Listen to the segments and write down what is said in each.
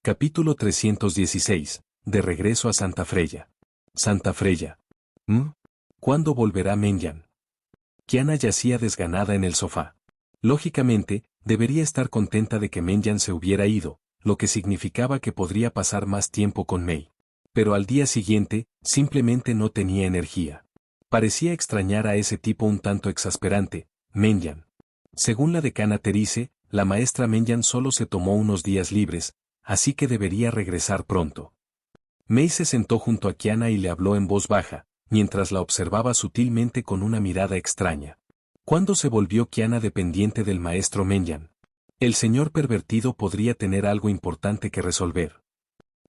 Capítulo 316. De regreso a Santa Freya. Santa Freya. ¿Cuándo volverá Meng-Yan? Kiana yacía desganada en el sofá. Lógicamente, debería estar contenta de que Meng-Yan se hubiera ido, lo que significaba que podría pasar más tiempo con Mei. Pero al día siguiente, simplemente no tenía energía. Parecía extrañar a ese tipo un tanto exasperante, Meng-Yan. Según la decana Terice, la maestra Meng-Yan solo se tomó unos días libres, así que debería regresar pronto. Mei se sentó junto a Kiana y le habló en voz baja, mientras la observaba sutilmente con una mirada extraña. ¿Cuándo se volvió Kiana dependiente del maestro Meng-Yan? El señor pervertido podría tener algo importante que resolver.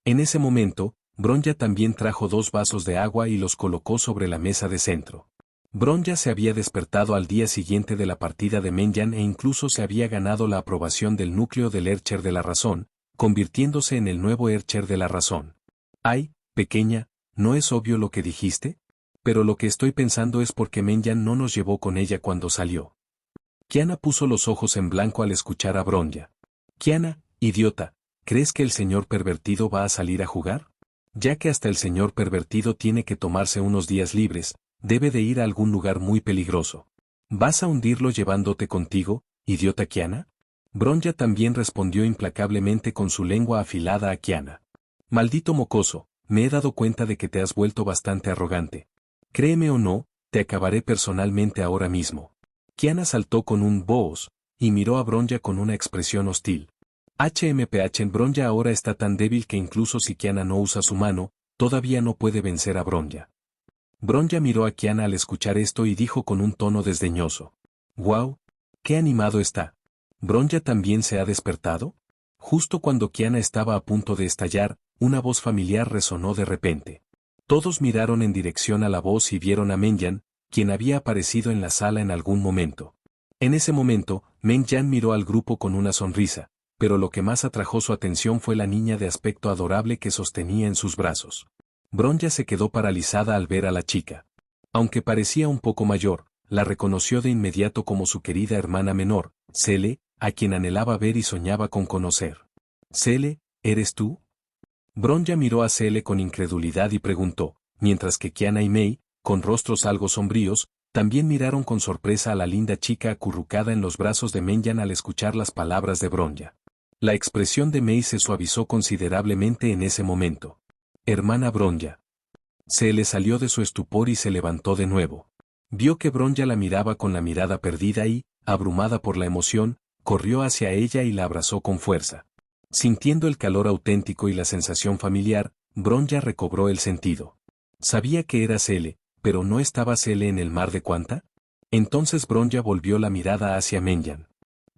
En ese momento, Bronya también trajo 2 vasos de agua y los colocó sobre la mesa de centro. Bronya se había despertado al día siguiente de la partida de Meng-Yan e incluso se había ganado la aprobación del núcleo del Ercher de la razón, convirtiéndose en el nuevo Ercher de la razón. Ay, pequeña, ¿no es obvio lo que dijiste? Pero lo que estoy pensando es por qué Meng-Yan no nos llevó con ella cuando salió. Kiana puso los ojos en blanco al escuchar a Bronya. Kiana, idiota, ¿crees que el señor pervertido va a salir a jugar? Ya que hasta el señor pervertido tiene que tomarse unos días libres, debe de ir a algún lugar muy peligroso. ¿Vas a hundirlo llevándote contigo, idiota Kiana? Bronya también respondió implacablemente con su lengua afilada a Kiana. Maldito mocoso, me he dado cuenta de que te has vuelto bastante arrogante. Créeme o no, te acabaré personalmente ahora mismo. Kiana saltó con un boos, y miró a Bronya con una expresión hostil. Bronya ahora está tan débil que incluso si Kiana no usa su mano, todavía no puede vencer a Bronya. Bronya miró a Kiana al escuchar esto y dijo con un tono desdeñoso. «¡Guau! ¡Qué animado está! ¿Bronya también se ha despertado?» Justo cuando Kiana estaba a punto de estallar, una voz familiar resonó de repente. Todos miraron en dirección a la voz y vieron a Meng-Yan, quien había aparecido en la sala en algún momento. En ese momento, Meng-Yan miró al grupo con una sonrisa, pero lo que más atrajo su atención fue la niña de aspecto adorable que sostenía en sus brazos. Bronya se quedó paralizada al ver a la chica. Aunque parecía un poco mayor, la reconoció de inmediato como su querida hermana menor, Cele, a quien anhelaba ver y soñaba con conocer. «Cele, ¿eres tú?» Bronya miró a Cele con incredulidad y preguntó, mientras que Kiana y Mei, con rostros algo sombríos, también miraron con sorpresa a la linda chica acurrucada en los brazos de Meng-Yan al escuchar las palabras de Bronya. La expresión de Mei se suavizó considerablemente en ese momento. «Hermana Bronya». Cele salió de su estupor y se levantó de nuevo. Vio que Bronya la miraba con la mirada perdida y, abrumada por la emoción, corrió hacia ella y la abrazó con fuerza. Sintiendo el calor auténtico y la sensación familiar, Bronya recobró el sentido. Sabía que era Cele, pero ¿no estaba Cele en el mar de Quanta? Entonces Bronya volvió la mirada hacia Meng-Yan.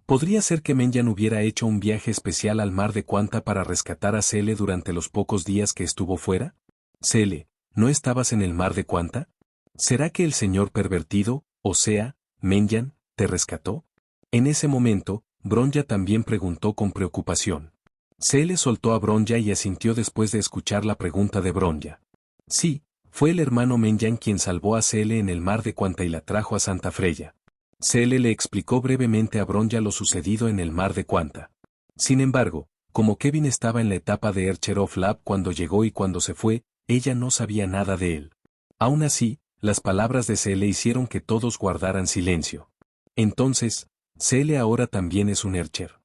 ¿Podría ser que Meng-Yan hubiera hecho un viaje especial al mar de Quanta para rescatar a Cele durante los pocos días que estuvo fuera? Cele, ¿no estabas en el mar de Quanta? ¿Será que el señor pervertido, o sea, Meng-Yan, te rescató? En ese momento, Bronya también preguntó con preocupación. Cele soltó a Bronya y asintió después de escuchar la pregunta de Bronya. Sí, fue el hermano Meng-Yan quien salvó a Cele en el mar de Quanta y la trajo a Santa Freya. Cele le explicó brevemente a Bronya lo sucedido en el mar de Quanta. Sin embargo, como Kevin estaba en la etapa de Ercher of Lab cuando llegó y cuando se fue, ella no sabía nada de él. Aún así, las palabras de Cele hicieron que todos guardaran silencio. Entonces, ¿Cele ahora también es un Ercher?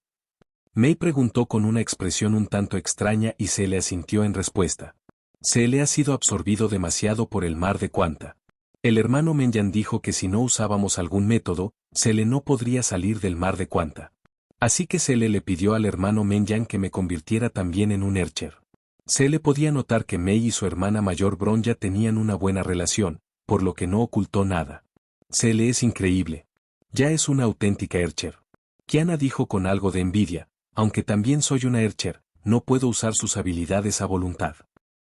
Mei preguntó con una expresión un tanto extraña y Cele asintió en respuesta. Cele ha sido absorbido demasiado por el mar de Quanta. El hermano Meng-Yan dijo que si no usábamos algún método, Cele no podría salir del mar de Quanta. Así que Cele le pidió al hermano Meng-Yan que me convirtiera también en un Ercher. Cele podía notar que Mei y su hermana mayor Bronya tenían una buena relación, por lo que no ocultó nada. Cele es increíble. Ya es una auténtica Ercher. Kiana dijo con algo de envidia, aunque también soy una Ercher, no puedo usar sus habilidades a voluntad.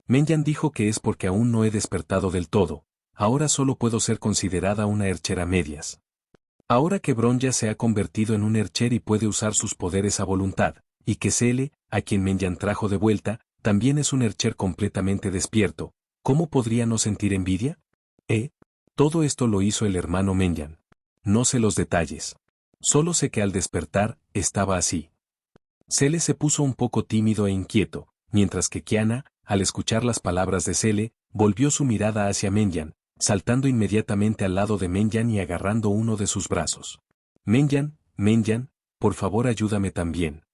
Meng-Yan dijo que es porque aún no he despertado del todo, ahora solo puedo ser considerada una Ercher a medias. Ahora que Bronya se ha convertido en un Ercher y puede usar sus poderes a voluntad, y que Cele, a quien Meng-Yan trajo de vuelta, también es un Ercher completamente despierto, ¿cómo podría no sentir envidia? Todo esto lo hizo el hermano Meng-Yan. No sé los detalles. Solo sé que al despertar, estaba así. Cele se puso un poco tímido e inquieto, mientras que Kiana, al escuchar las palabras de Cele, volvió su mirada hacia Menyan, saltando inmediatamente al lado de Menyan y agarrando uno de sus brazos. Menyan, Menyan, por favor ayúdame también.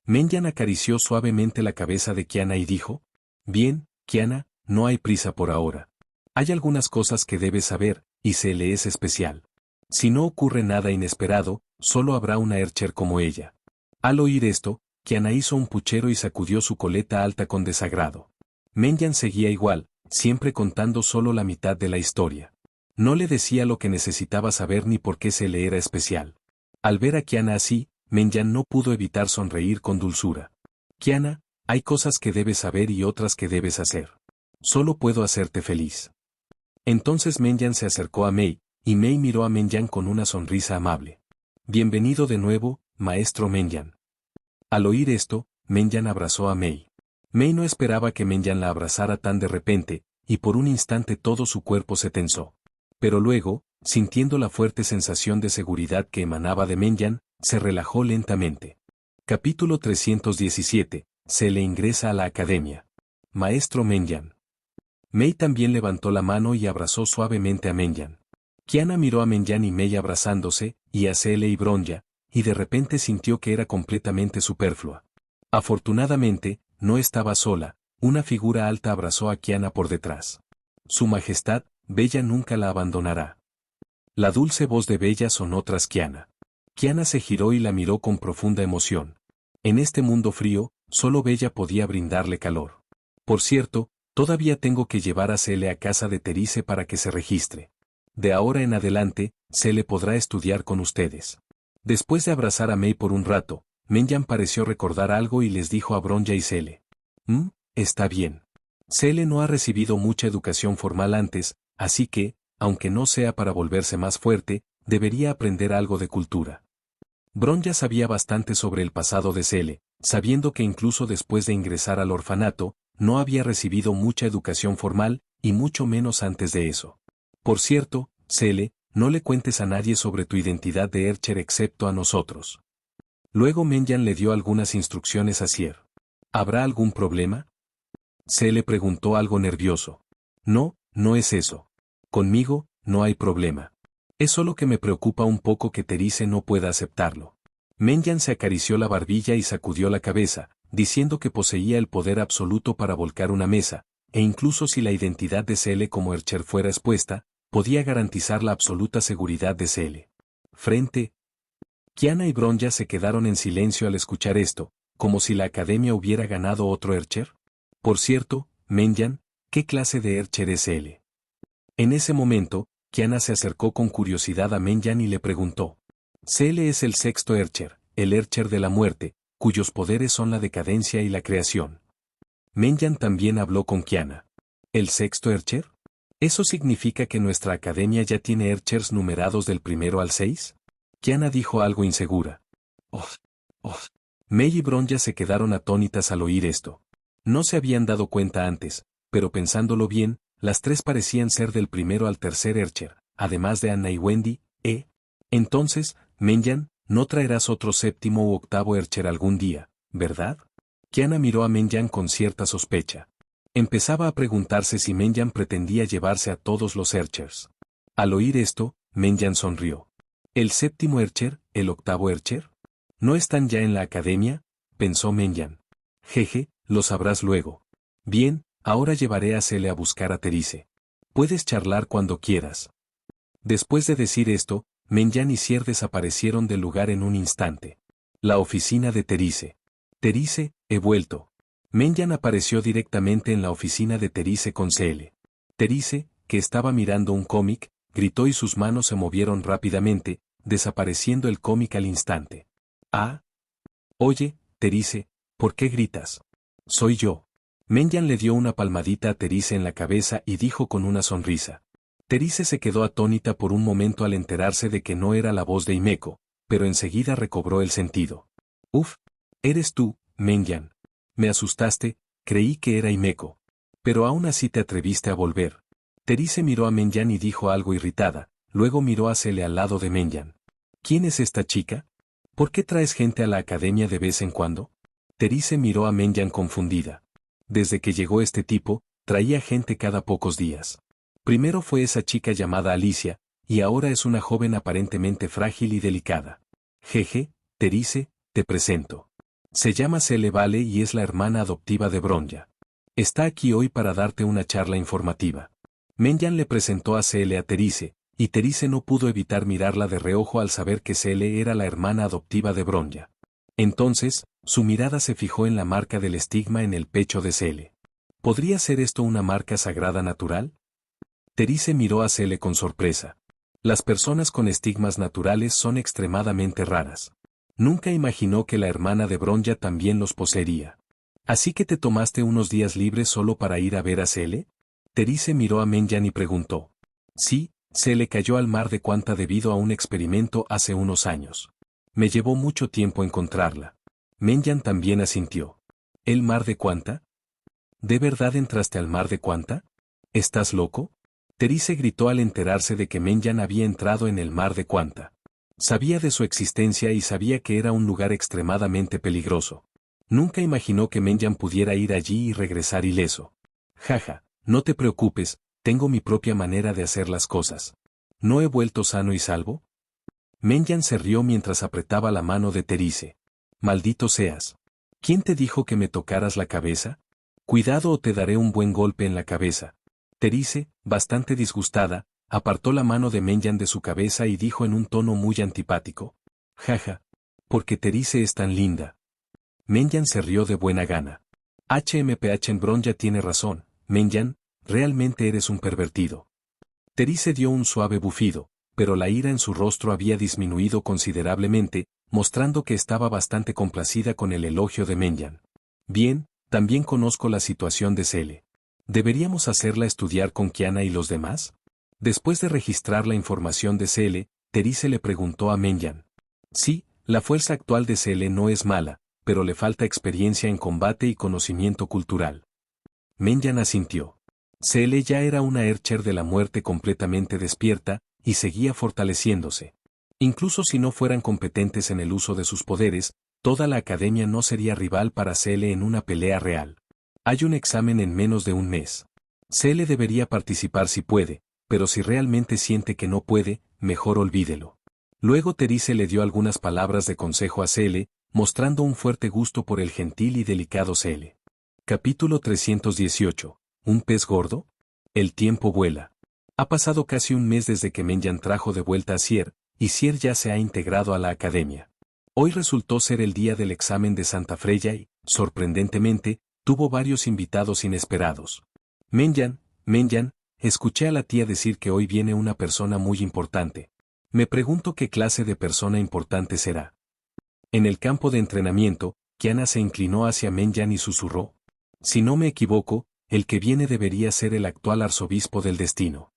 Menyan acarició suavemente la cabeza de Kiana y dijo, bien, Kiana, no hay prisa por ahora. Hay algunas cosas que debes saber, y Cele es especial. Si no ocurre nada inesperado, solo habrá una Archer como ella. Al oír esto, Kiana hizo un puchero y sacudió su coleta alta con desagrado. Menyan seguía igual, siempre contando solo la mitad de la historia. No le decía lo que necesitaba saber ni por qué Cele era especial. Al ver a Kiana así, Menyan no pudo evitar sonreír con dulzura. Kiana, hay cosas que debes saber y otras que debes hacer. Solo puedo hacerte feliz. Entonces Menyan se acercó a Mei, y Mei miró a Menyan con una sonrisa amable. Bienvenido de nuevo, maestro Menyan. Al oír esto, Menyan abrazó a Mei. Mei no esperaba que Menyan la abrazara tan de repente, y por un instante todo su cuerpo se tensó. Pero luego, sintiendo la fuerte sensación de seguridad que emanaba de Menyan, se relajó lentamente. Capítulo 317. Se le ingresa a la academia. Maestro Menyan. Mei también levantó la mano y abrazó suavemente a Menyan. Kiana miró a Menyan y Mei abrazándose, y a Cele y Bronya, y de repente sintió que era completamente superflua. Afortunadamente, no estaba sola, una figura alta abrazó a Kiana por detrás. Su Majestad, Bella nunca la abandonará. La dulce voz de Bella sonó tras Kiana. Kiana se giró y la miró con profunda emoción. En este mundo frío, solo Bella podía brindarle calor. Por cierto, todavía tengo que llevar a Cele a casa de Terice para que se registre. De ahora en adelante, Cele podrá estudiar con ustedes. Después de abrazar a Mei por un rato, Menyan pareció recordar algo y les dijo a Bronya y Cele. Está bien. Cele no ha recibido mucha educación formal antes, así que, aunque no sea para volverse más fuerte, debería aprender algo de cultura. Bronya sabía bastante sobre el pasado de Cele, sabiendo que incluso después de ingresar al orfanato, no había recibido mucha educación formal, y mucho menos antes de eso. Por cierto, Cele, no le cuentes a nadie sobre tu identidad de Archer excepto a nosotros. Luego Menyan le dio algunas instrucciones a Sier. ¿Habrá algún problema? Cele preguntó algo nervioso. No, no es eso. Conmigo, no hay problema. Es solo que me preocupa un poco que Terice no pueda aceptarlo. Menyan se acarició la barbilla y sacudió la cabeza, diciendo que poseía el poder absoluto para volcar una mesa, e incluso si la identidad de Cele como Archer fuera expuesta, podía garantizar la absoluta seguridad de Cele. Frente. Kiana y Bronya se quedaron en silencio al escuchar esto, como si la academia hubiera ganado otro Archer. Por cierto, Menyan, ¿qué clase de Archer es Cele? En ese momento, Kiana se acercó con curiosidad a Menyan y le preguntó. Cele es el sexto Archer, el Archer de la muerte, cuyos poderes son la decadencia y la creación. Menyan también habló con Kiana. ¿El sexto Archer? ¿Eso significa que nuestra academia ya tiene Archers numerados del 1 al 6? Kiana dijo algo insegura. Oh. Mei y Bronya se quedaron atónitas al oír esto. No se habían dado cuenta antes, pero pensándolo bien, las tres parecían ser del 1 al 3 Archer, además de Anna y Wendy, Entonces, Menyan, no traerás otro 7º u 8º Archer algún día, ¿verdad? Kiana miró a Menyan con cierta sospecha. Empezaba a preguntarse si Menyan pretendía llevarse a todos los Archers. Al oír esto, Menyan sonrió. ¿El 7º Archer, el 8º Archer? ¿No están ya en la academia?, pensó Menyan. Jeje, lo sabrás luego. Bien, ahora llevaré a Cele a buscar a Terice. Puedes charlar cuando quieras. Después de decir esto, Menyan y Sier desaparecieron del lugar en un instante. La oficina de Terice. Terice, he vuelto. Menyan apareció directamente en la oficina de Terice con Cele. Terice, que estaba mirando un cómic, gritó y sus manos se movieron rápidamente, desapareciendo el cómic al instante. Ah. Oye, Terice, ¿por qué gritas? Soy yo. Menyan le dio una palmadita a Terice en la cabeza y dijo con una sonrisa. Terice se quedó atónita por un momento al enterarse de que no era la voz de Himeko, pero enseguida recobró el sentido. Uf, eres tú, Menyan. Me asustaste, creí que era Himeko. Pero aún así te atreviste a volver. Terice miró a Menyan y dijo algo irritada, luego miró a Cele al lado de Menyan. ¿Quién es esta chica? ¿Por qué traes gente a la academia de vez en cuando? Terice miró a Menyan confundida. Desde que llegó este tipo, traía gente cada pocos días. Primero fue esa chica llamada Alicia, y ahora es una joven aparentemente frágil y delicada. Jeje, Terice, te presento. Se llama Cele Vale y es la hermana adoptiva de Bronya. Está aquí hoy para darte una charla informativa. Menyan le presentó a Cele a Terice, y Terice no pudo evitar mirarla de reojo al saber que Cele era la hermana adoptiva de Bronya. Entonces, su mirada se fijó en la marca del estigma en el pecho de Cele. ¿Podría ser esto una marca sagrada natural? Terice miró a Cele con sorpresa. Las personas con estigmas naturales son extremadamente raras. Nunca imaginó que la hermana de Bronya también los poseería. ¿Así que te tomaste unos días libres solo para ir a ver a Cele? Terice miró a Menyan y preguntó. Sí, Cele cayó al mar de Quanta debido a un experimento hace unos años. Me llevó mucho tiempo encontrarla. Menyan también asintió. ¿El mar de Quanta? ¿De verdad entraste al mar de Quanta? ¿Estás loco? Terice gritó al enterarse de que Menyan había entrado en el mar de Quanta. Sabía de su existencia y sabía que era un lugar extremadamente peligroso. Nunca imaginó que Menyan pudiera ir allí y regresar ileso. Jaja, no te preocupes, tengo mi propia manera de hacer las cosas. ¿No he vuelto sano y salvo? Menyan se rió mientras apretaba la mano de Terice. Maldito seas. ¿Quién te dijo que me tocaras la cabeza? Cuidado o te daré un buen golpe en la cabeza. Terice, bastante disgustada, apartó la mano de Menyan de su cabeza y dijo en un tono muy antipático. Jaja. Porque Terice es tan linda. Menyan se rió de buena gana. HMPH en Bronya tiene razón, Menyan, realmente eres un pervertido. Terice dio un suave bufido, pero la ira en su rostro había disminuido considerablemente, mostrando que estaba bastante complacida con el elogio de Menyan. Bien, también conozco la situación de Cele. ¿Deberíamos hacerla estudiar con Kiana y los demás? Después de registrar la información de Cele, Terice le preguntó a Menyan. Sí, la fuerza actual de Cele no es mala, pero le falta experiencia en combate y conocimiento cultural. Menyan asintió. Cele ya era una Archer de la muerte completamente despierta, y seguía fortaleciéndose. Incluso si no fueran competentes en el uso de sus poderes, toda la academia no sería rival para Cele en una pelea real. Hay un examen en menos de un mes. Cele debería participar si puede, pero si realmente siente que no puede, mejor olvídelo. Luego Terice le dio algunas palabras de consejo a Cele, mostrando un fuerte gusto por el gentil y delicado Cele. Capítulo 318. ¿Un pez gordo? El tiempo vuela. Ha pasado casi un mes desde que Menyan trajo de vuelta a Sier, y Sier ya se ha integrado a la academia. Hoy resultó ser el día del examen de Santa Freya y, sorprendentemente, tuvo varios invitados inesperados. Menyan, escuché a la tía decir que hoy viene una persona muy importante. Me pregunto qué clase de persona importante será. En el campo de entrenamiento, Kiana se inclinó hacia Menyan y susurró. Si no me equivoco, el que viene debería ser el actual arzobispo del destino.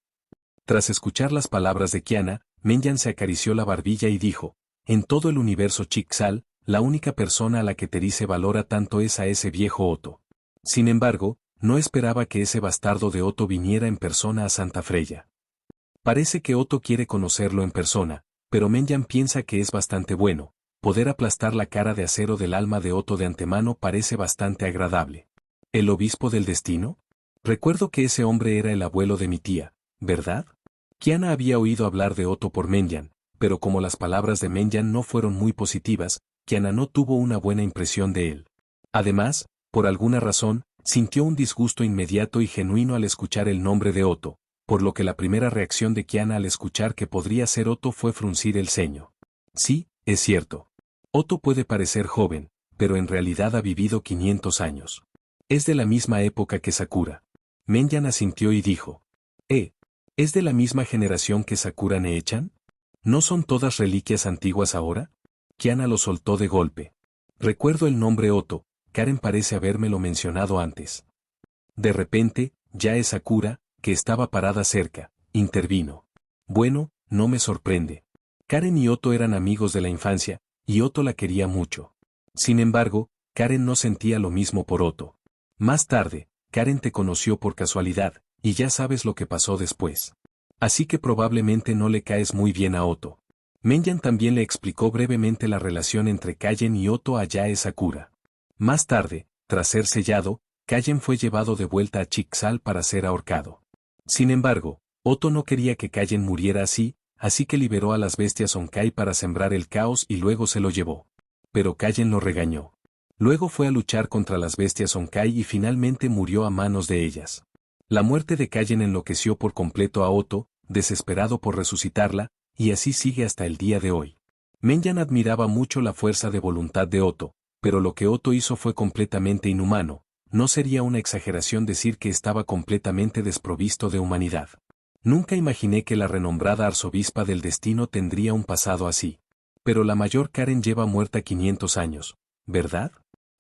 Tras escuchar las palabras de Kiana, Menyan se acarició la barbilla y dijo, en todo el universo Chixal, la única persona a la que Terice valora tanto es a ese viejo Otto. Sin embargo, no esperaba que ese bastardo de Otto viniera en persona a Santa Freya. Parece que Otto quiere conocerlo en persona, pero Menyan piensa que es bastante bueno. Poder aplastar la cara de acero del alma de Otto de antemano parece bastante agradable. ¿El obispo del destino? Recuerdo que ese hombre era el abuelo de mi tía, ¿verdad? Kiana había oído hablar de Otto por Menyan, pero como las palabras de Menyan no fueron muy positivas, Kiana no tuvo una buena impresión de él. Además, por alguna razón, sintió un disgusto inmediato y genuino al escuchar el nombre de Otto, por lo que la primera reacción de Kiana al escuchar que podría ser Otto fue fruncir el ceño. Sí, es cierto. Otto puede parecer joven, pero en realidad ha vivido 500 años. Es de la misma época que Sakura. Menyan asintió y dijo. ¿Es de la misma generación que Sakura Neechan? ¿No son todas reliquias antiguas ahora? Kiana lo soltó de golpe. Recuerdo el nombre Otto, Karen parece habérmelo mencionado antes. De repente, Yae Sakura, que estaba parada cerca, intervino. Bueno, no me sorprende. Karen y Otto eran amigos de la infancia, y Otto la quería mucho. Sin embargo, Karen no sentía lo mismo por Otto. Más tarde, Karen te conoció por casualidad, y ya sabes lo que pasó después. Así que probablemente no le caes muy bien a Otto. Menyan también le explicó brevemente la relación entre Kallen y Oto a Yae Sakura. Más tarde, tras ser sellado, Kallen fue llevado de vuelta a Chicxal para ser ahorcado. Sin embargo, Oto no quería que Kallen muriera así que liberó a las bestias Honkai para sembrar el caos y luego se lo llevó. Pero Kallen lo regañó. Luego fue a luchar contra las bestias Honkai y finalmente murió a manos de ellas. La muerte de Kallen enloqueció por completo a Oto, desesperado por resucitarla, y así sigue hasta el día de hoy. Menyan admiraba mucho la fuerza de voluntad de Oto, pero lo que Oto hizo fue completamente inhumano. No sería una exageración decir que estaba completamente desprovisto de humanidad. Nunca imaginé que la renombrada arzobispa del destino tendría un pasado así. Pero la mayor Karen lleva muerta 500 años, ¿verdad?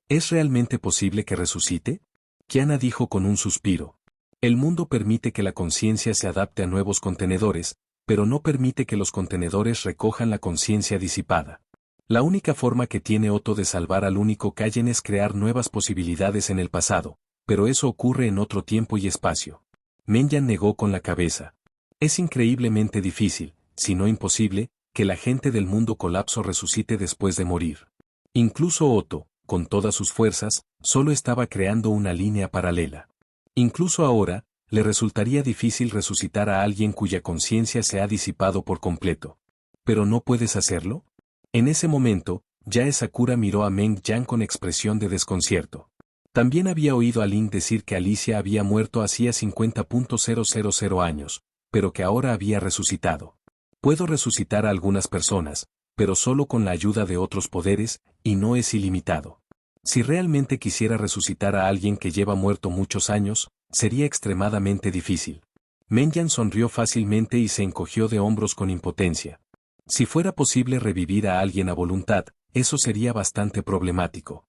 ¿Es realmente posible que resucite? Kiana dijo con un suspiro. El mundo permite que la conciencia se adapte a nuevos contenedores, pero no permite que los contenedores recojan la conciencia disipada. La única forma que tiene Oto de salvar al único Kallen es crear nuevas posibilidades en el pasado, pero eso ocurre en otro tiempo y espacio. Menyan negó con la cabeza. Es increíblemente difícil, si no imposible, que la gente del mundo colapso resucite después de morir. Incluso Oto, con todas sus fuerzas, solo estaba creando una línea paralela. Incluso ahora, le resultaría difícil resucitar a alguien cuya conciencia se ha disipado por completo. ¿Pero no puedes hacerlo? En ese momento, Yae Sakura miró a Meng Yan con expresión de desconcierto. También había oído a Link decir que Alicia había muerto hacía 50.000 años, pero que ahora había resucitado. Puedo resucitar a algunas personas, pero solo con la ayuda de otros poderes, y no es ilimitado. Si realmente quisiera resucitar a alguien que lleva muerto muchos años, sería extremadamente difícil. Menyan sonrió fácilmente y se encogió de hombros con impotencia. Si fuera posible revivir a alguien a voluntad, eso sería bastante problemático.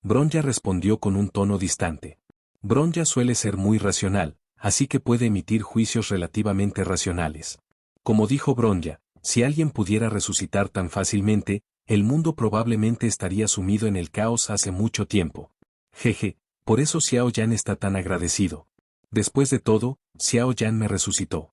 Bronya respondió con un tono distante. Bronya suele ser muy racional, así que puede emitir juicios relativamente racionales. Como dijo Bronya, si alguien pudiera resucitar tan fácilmente, el mundo probablemente estaría sumido en el caos hace mucho tiempo. Jeje, por eso Xiao Yan está tan agradecido. Después de todo, Xiao Yan me resucitó.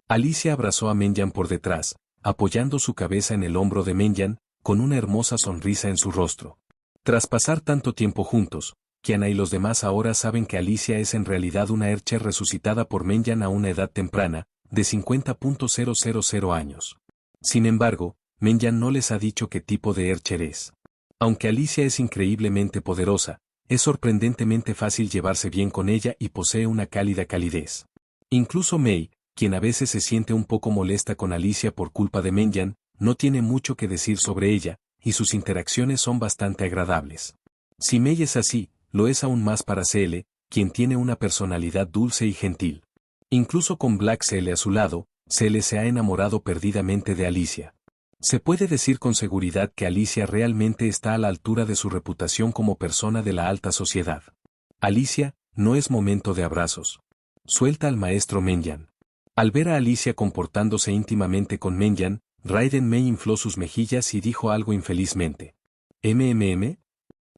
Alicia abrazó a Menyan por detrás, apoyando su cabeza en el hombro de Menyan, con una hermosa sonrisa en su rostro. Tras pasar tanto tiempo juntos, Kiana y los demás ahora saben que Alicia es en realidad una Erche resucitada por Menyan a una edad temprana, de 50.000 años. Sin embargo, Menyan no les ha dicho qué tipo de Erche es. Aunque Alicia es increíblemente poderosa, es sorprendentemente fácil llevarse bien con ella y posee una cálida calidez. Incluso Mei, quien a veces se siente un poco molesta con Alicia por culpa de Menyan, no tiene mucho que decir sobre ella, y sus interacciones son bastante agradables. Si Mei es así, lo es aún más para CL, quien tiene una personalidad dulce y gentil. Incluso con Black CL a su lado, CL se ha enamorado perdidamente de Alicia. Se puede decir con seguridad que Alicia realmente está a la altura de su reputación como persona de la alta sociedad. Alicia, no es momento de abrazos. Suelta al maestro Menyan. Al ver a Alicia comportándose íntimamente con Menyan, Raiden Mei infló sus mejillas y dijo algo infelizmente. ¿MMM?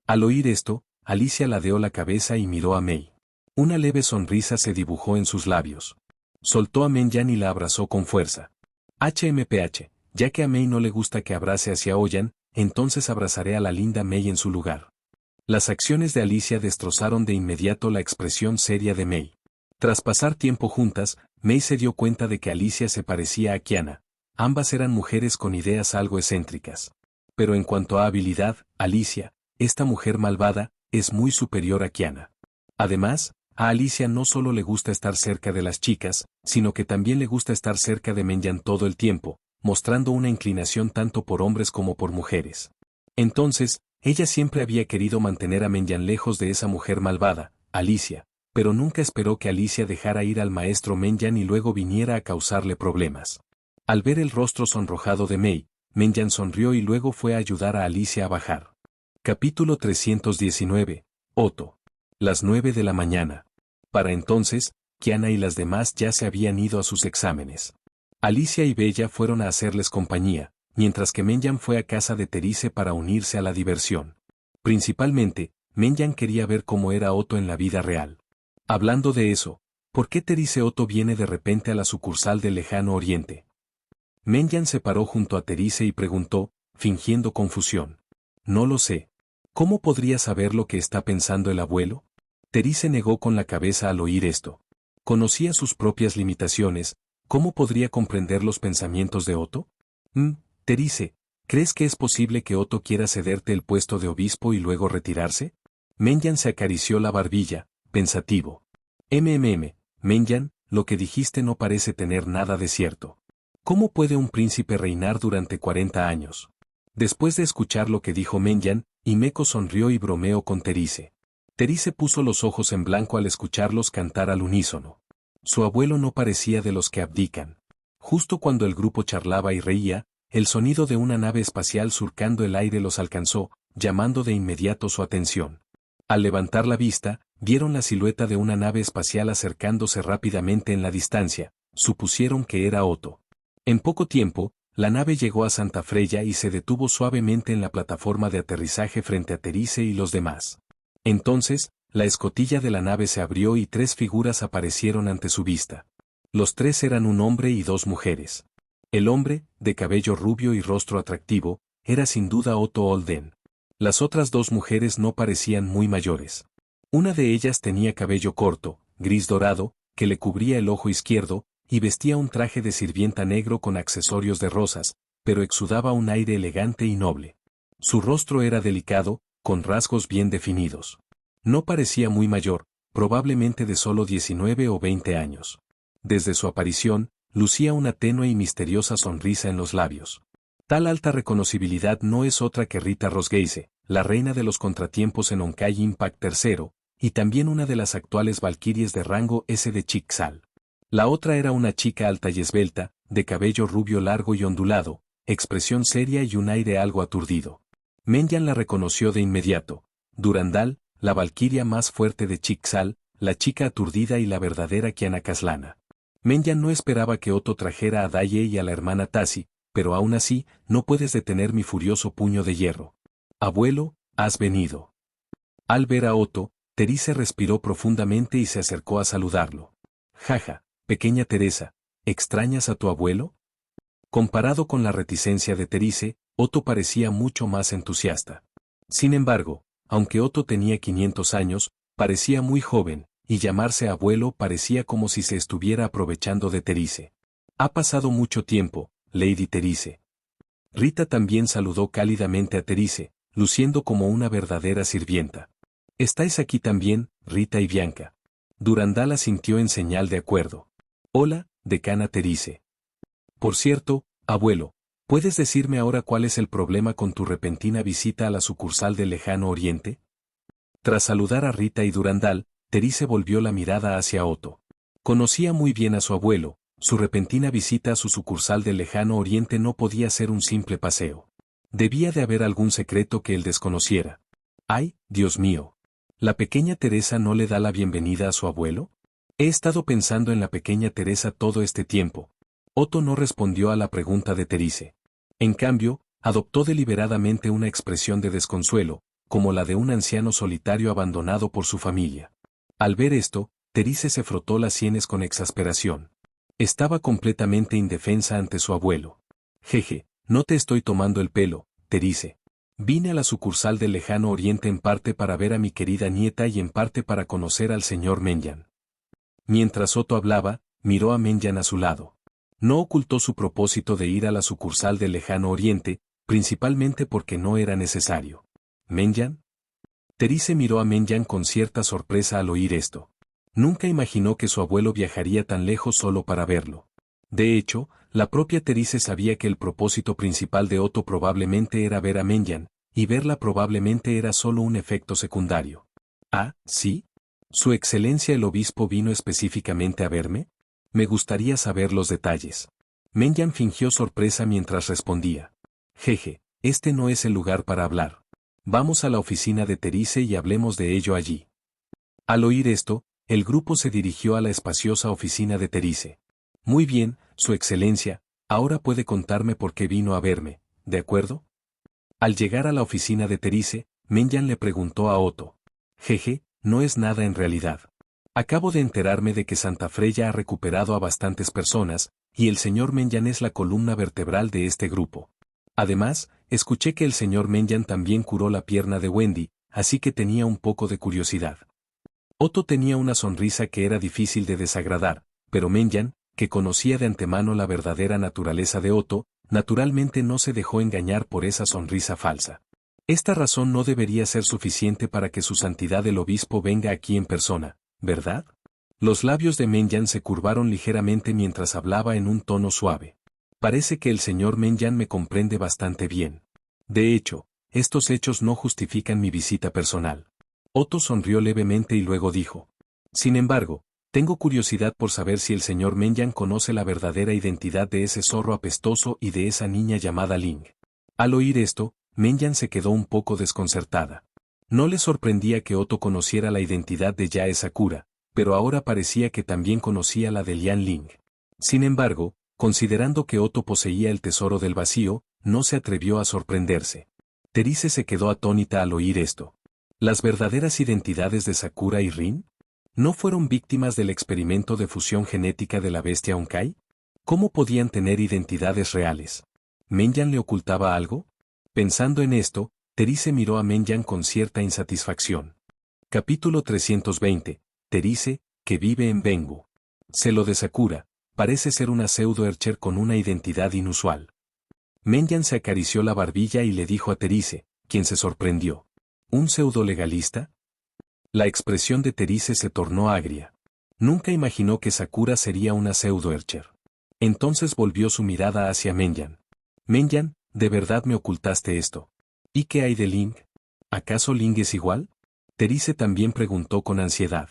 Al oír esto, Alicia ladeó la cabeza y miró a Mei. Una leve sonrisa se dibujó en sus labios. Soltó a Menyan y la abrazó con fuerza. HMPH, ya que a Mei no le gusta que abrace hacia Oyan, entonces abrazaré a la linda Mei en su lugar. Las acciones de Alicia destrozaron de inmediato la expresión seria de Mei. Tras pasar tiempo juntas, Mei se dio cuenta de que Alicia se parecía a Kiana. Ambas eran mujeres con ideas algo excéntricas. Pero en cuanto a habilidad, Alicia, esta mujer malvada, es muy superior a Kiana. Además, a Alicia no solo le gusta estar cerca de las chicas, sino que también le gusta estar cerca de Menyan todo el tiempo, mostrando una inclinación tanto por hombres como por mujeres. Entonces, ella siempre había querido mantener a Menyan lejos de esa mujer malvada, Alicia, pero nunca esperó que Alicia dejara ir al maestro Menyan y luego viniera a causarle problemas. Al ver el rostro sonrojado de Mei, Menyan sonrió y luego fue a ayudar a Alicia a bajar. Capítulo 319. Oto. Las 9 de la mañana. Para entonces, Kiana y las demás ya se habían ido a sus exámenes. Alicia y Bella fueron a hacerles compañía, mientras que Menyan fue a casa de Terice para unirse a la diversión. Principalmente, Menyan quería ver cómo era Oto en la vida real. Hablando de eso, ¿por qué Terice Oto viene de repente a la sucursal del lejano oriente? Menyan se paró junto a Terice y preguntó, fingiendo confusión. No lo sé. ¿Cómo podría saber lo que está pensando el abuelo? Terice negó con la cabeza al oír esto. Conocía sus propias limitaciones, ¿cómo podría comprender los pensamientos de Otto? Terice, ¿crees que es posible que Otto quiera cederte el puesto de obispo y luego retirarse? Menyan se acarició la barbilla, pensativo. Menyan, lo que dijiste no parece tener nada de cierto. ¿Cómo puede un príncipe reinar durante 40 años? Después de escuchar lo que dijo Menyan, Himeko sonrió y bromeó con Terice. Terice puso los ojos en blanco al escucharlos cantar al unísono. Su abuelo no parecía de los que abdican. Justo cuando el grupo charlaba y reía, el sonido de una nave espacial surcando el aire los alcanzó, llamando de inmediato su atención. Al levantar la vista, vieron la silueta de una nave espacial acercándose rápidamente en la distancia, supusieron que era Otto. En poco tiempo, la nave llegó a Santa Freya y se detuvo suavemente en la plataforma de aterrizaje frente a Terice y los demás. Entonces, la escotilla de la nave se abrió y 3 figuras aparecieron ante su vista. Los 3 eran un hombre y 2 mujeres. El hombre, de cabello rubio y rostro atractivo, era sin duda Otto Olden. Las otras 2 mujeres no parecían muy mayores. Una de ellas tenía cabello corto, gris dorado, que le cubría el ojo izquierdo, y vestía un traje de sirvienta negro con accesorios de rosas, pero exudaba un aire elegante y noble. Su rostro era delicado, con rasgos bien definidos. No parecía muy mayor, probablemente de solo 19 o 20 años. Desde su aparición, lucía una tenue y misteriosa sonrisa en los labios. Tal alta reconocibilidad no es otra que Rita Rosgeise, la reina de los contratiempos en Honkai Impact III, y también una de las actuales valquirias de rango S de Chixal. La otra era una chica alta y esbelta, de cabello rubio largo y ondulado, expresión seria y un aire algo aturdido. Menyan la reconoció de inmediato. Durandal, la valquiria más fuerte de Chixal, la chica aturdida y la verdadera Kiana Caslana. Menyan no esperaba que Otto trajera a Daye y a la hermana Tassi, pero aún así, no puedes detener mi furioso puño de hierro. Abuelo, has venido. Al ver a Otto, Terice respiró profundamente y se acercó a saludarlo. Jaja, pequeña Teresa, ¿extrañas a tu abuelo? Comparado con la reticencia de Terice, Otto parecía mucho más entusiasta. Sin embargo, aunque Otto tenía 500 años, parecía muy joven, y llamarse abuelo parecía como si se estuviera aprovechando de Terice. Ha pasado mucho tiempo, Lady Terice. Rita también saludó cálidamente a Terice, luciendo como una verdadera sirvienta. ¿Estáis aquí también, Rita y Bianca? Durandal asintió en señal de acuerdo. Hola, decana Terice. Por cierto, abuelo, ¿puedes decirme ahora cuál es el problema con tu repentina visita a la sucursal del Lejano Oriente? Tras saludar a Rita y Durandal, Terice volvió la mirada hacia Otto. Conocía muy bien a su abuelo, su repentina visita a su sucursal del Lejano Oriente no podía ser un simple paseo. Debía de haber algún secreto que él desconociera. ¡Ay, Dios mío! ¿La pequeña Teresa no le da la bienvenida a su abuelo? He estado pensando en la pequeña Teresa todo este tiempo. Otto no respondió a la pregunta de Terice. En cambio, adoptó deliberadamente una expresión de desconsuelo, como la de un anciano solitario abandonado por su familia. Al ver esto, Terice se frotó las sienes con exasperación. Estaba completamente indefensa ante su abuelo. Jeje, no te estoy tomando el pelo, Terice. Vine a la sucursal del Lejano Oriente en parte para ver a mi querida nieta y en parte para conocer al señor Menyan. Mientras Otto hablaba, miró a Menyan a su lado. No ocultó su propósito de ir a la sucursal del Lejano Oriente, principalmente porque no era necesario. ¿Menyan? Terice miró a Menyan con cierta sorpresa al oír esto. Nunca imaginó que su abuelo viajaría tan lejos solo para verlo. De hecho, la propia Terice sabía que el propósito principal de Otto probablemente era ver a Menyan, y verla probablemente era solo un efecto secundario. ¿Ah, sí? ¿Su excelencia el obispo vino específicamente a verme? Me gustaría saber los detalles. Menyan fingió sorpresa mientras respondía. Jeje, este no es el lugar para hablar. Vamos a la oficina de Terice y hablemos de ello allí. Al oír esto, el grupo se dirigió a la espaciosa oficina de Terice. Muy bien, su excelencia, ahora puede contarme por qué vino a verme, ¿de acuerdo? Al llegar a la oficina de Terice, Menyan le preguntó a Otto. Jeje, no es nada en realidad. Acabo de enterarme de que Santa Freya ha recuperado a bastantes personas, y el señor Menyan es la columna vertebral de este grupo. Además, escuché que el señor Menyan también curó la pierna de Wendy, así que tenía un poco de curiosidad. Otto tenía una sonrisa que era difícil de desagradar, pero Menyan, que conocía de antemano la verdadera naturaleza de Otto, naturalmente no se dejó engañar por esa sonrisa falsa. Esta razón no debería ser suficiente para que su santidad el obispo venga aquí en persona, ¿verdad? Los labios de Menyan se curvaron ligeramente mientras hablaba en un tono suave. Parece que el señor Menyan me comprende bastante bien. De hecho, estos hechos no justifican mi visita personal. Otto sonrió levemente y luego dijo. Sin embargo, tengo curiosidad por saber si el señor Menyan conoce la verdadera identidad de ese zorro apestoso y de esa niña llamada Ling. Al oír esto, Menyan se quedó un poco desconcertada. No le sorprendía que Otto conociera la identidad de Yae Sakura, pero ahora parecía que también conocía la de Lian Ling. Sin embargo, considerando que Otto poseía el tesoro del vacío, no se atrevió a sorprenderse. Therese se quedó atónita al oír esto. ¿Las verdaderas identidades de Sakura y Rin? ¿No fueron víctimas del experimento de fusión genética de la bestia Honkai? ¿Cómo podían tener identidades reales? ¿Menyan le ocultaba algo? Pensando en esto, Therese miró a Menyan con cierta insatisfacción. Capítulo 320. Therese, que vive en Bengu. Celo de Sakura, parece ser una pseudo-ercher con una identidad inusual. Menyan se acarició la barbilla y le dijo a Therese, quien se sorprendió. ¿Un pseudo-legalista? La expresión de Therese se tornó agria. Nunca imaginó que Sakura sería una pseudo-ercher. Entonces volvió su mirada hacia Menyan. Menyan, ¿de verdad me ocultaste esto? ¿Y qué hay de Ling? ¿Acaso Ling es igual? Therese también preguntó con ansiedad.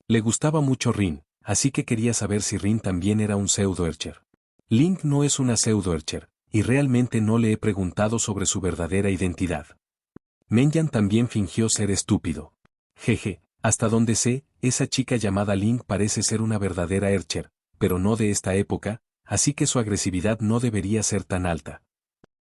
Le gustaba mucho Rin, así que quería saber si Rin también era un pseudo-ercher. Ling no es una pseudo-ercher, y realmente no le he preguntado sobre su verdadera identidad. Menyan también fingió ser estúpido. Jeje, hasta donde sé, esa chica llamada Ling parece ser una verdadera ercher, pero no de esta época, así que su agresividad no debería ser tan alta.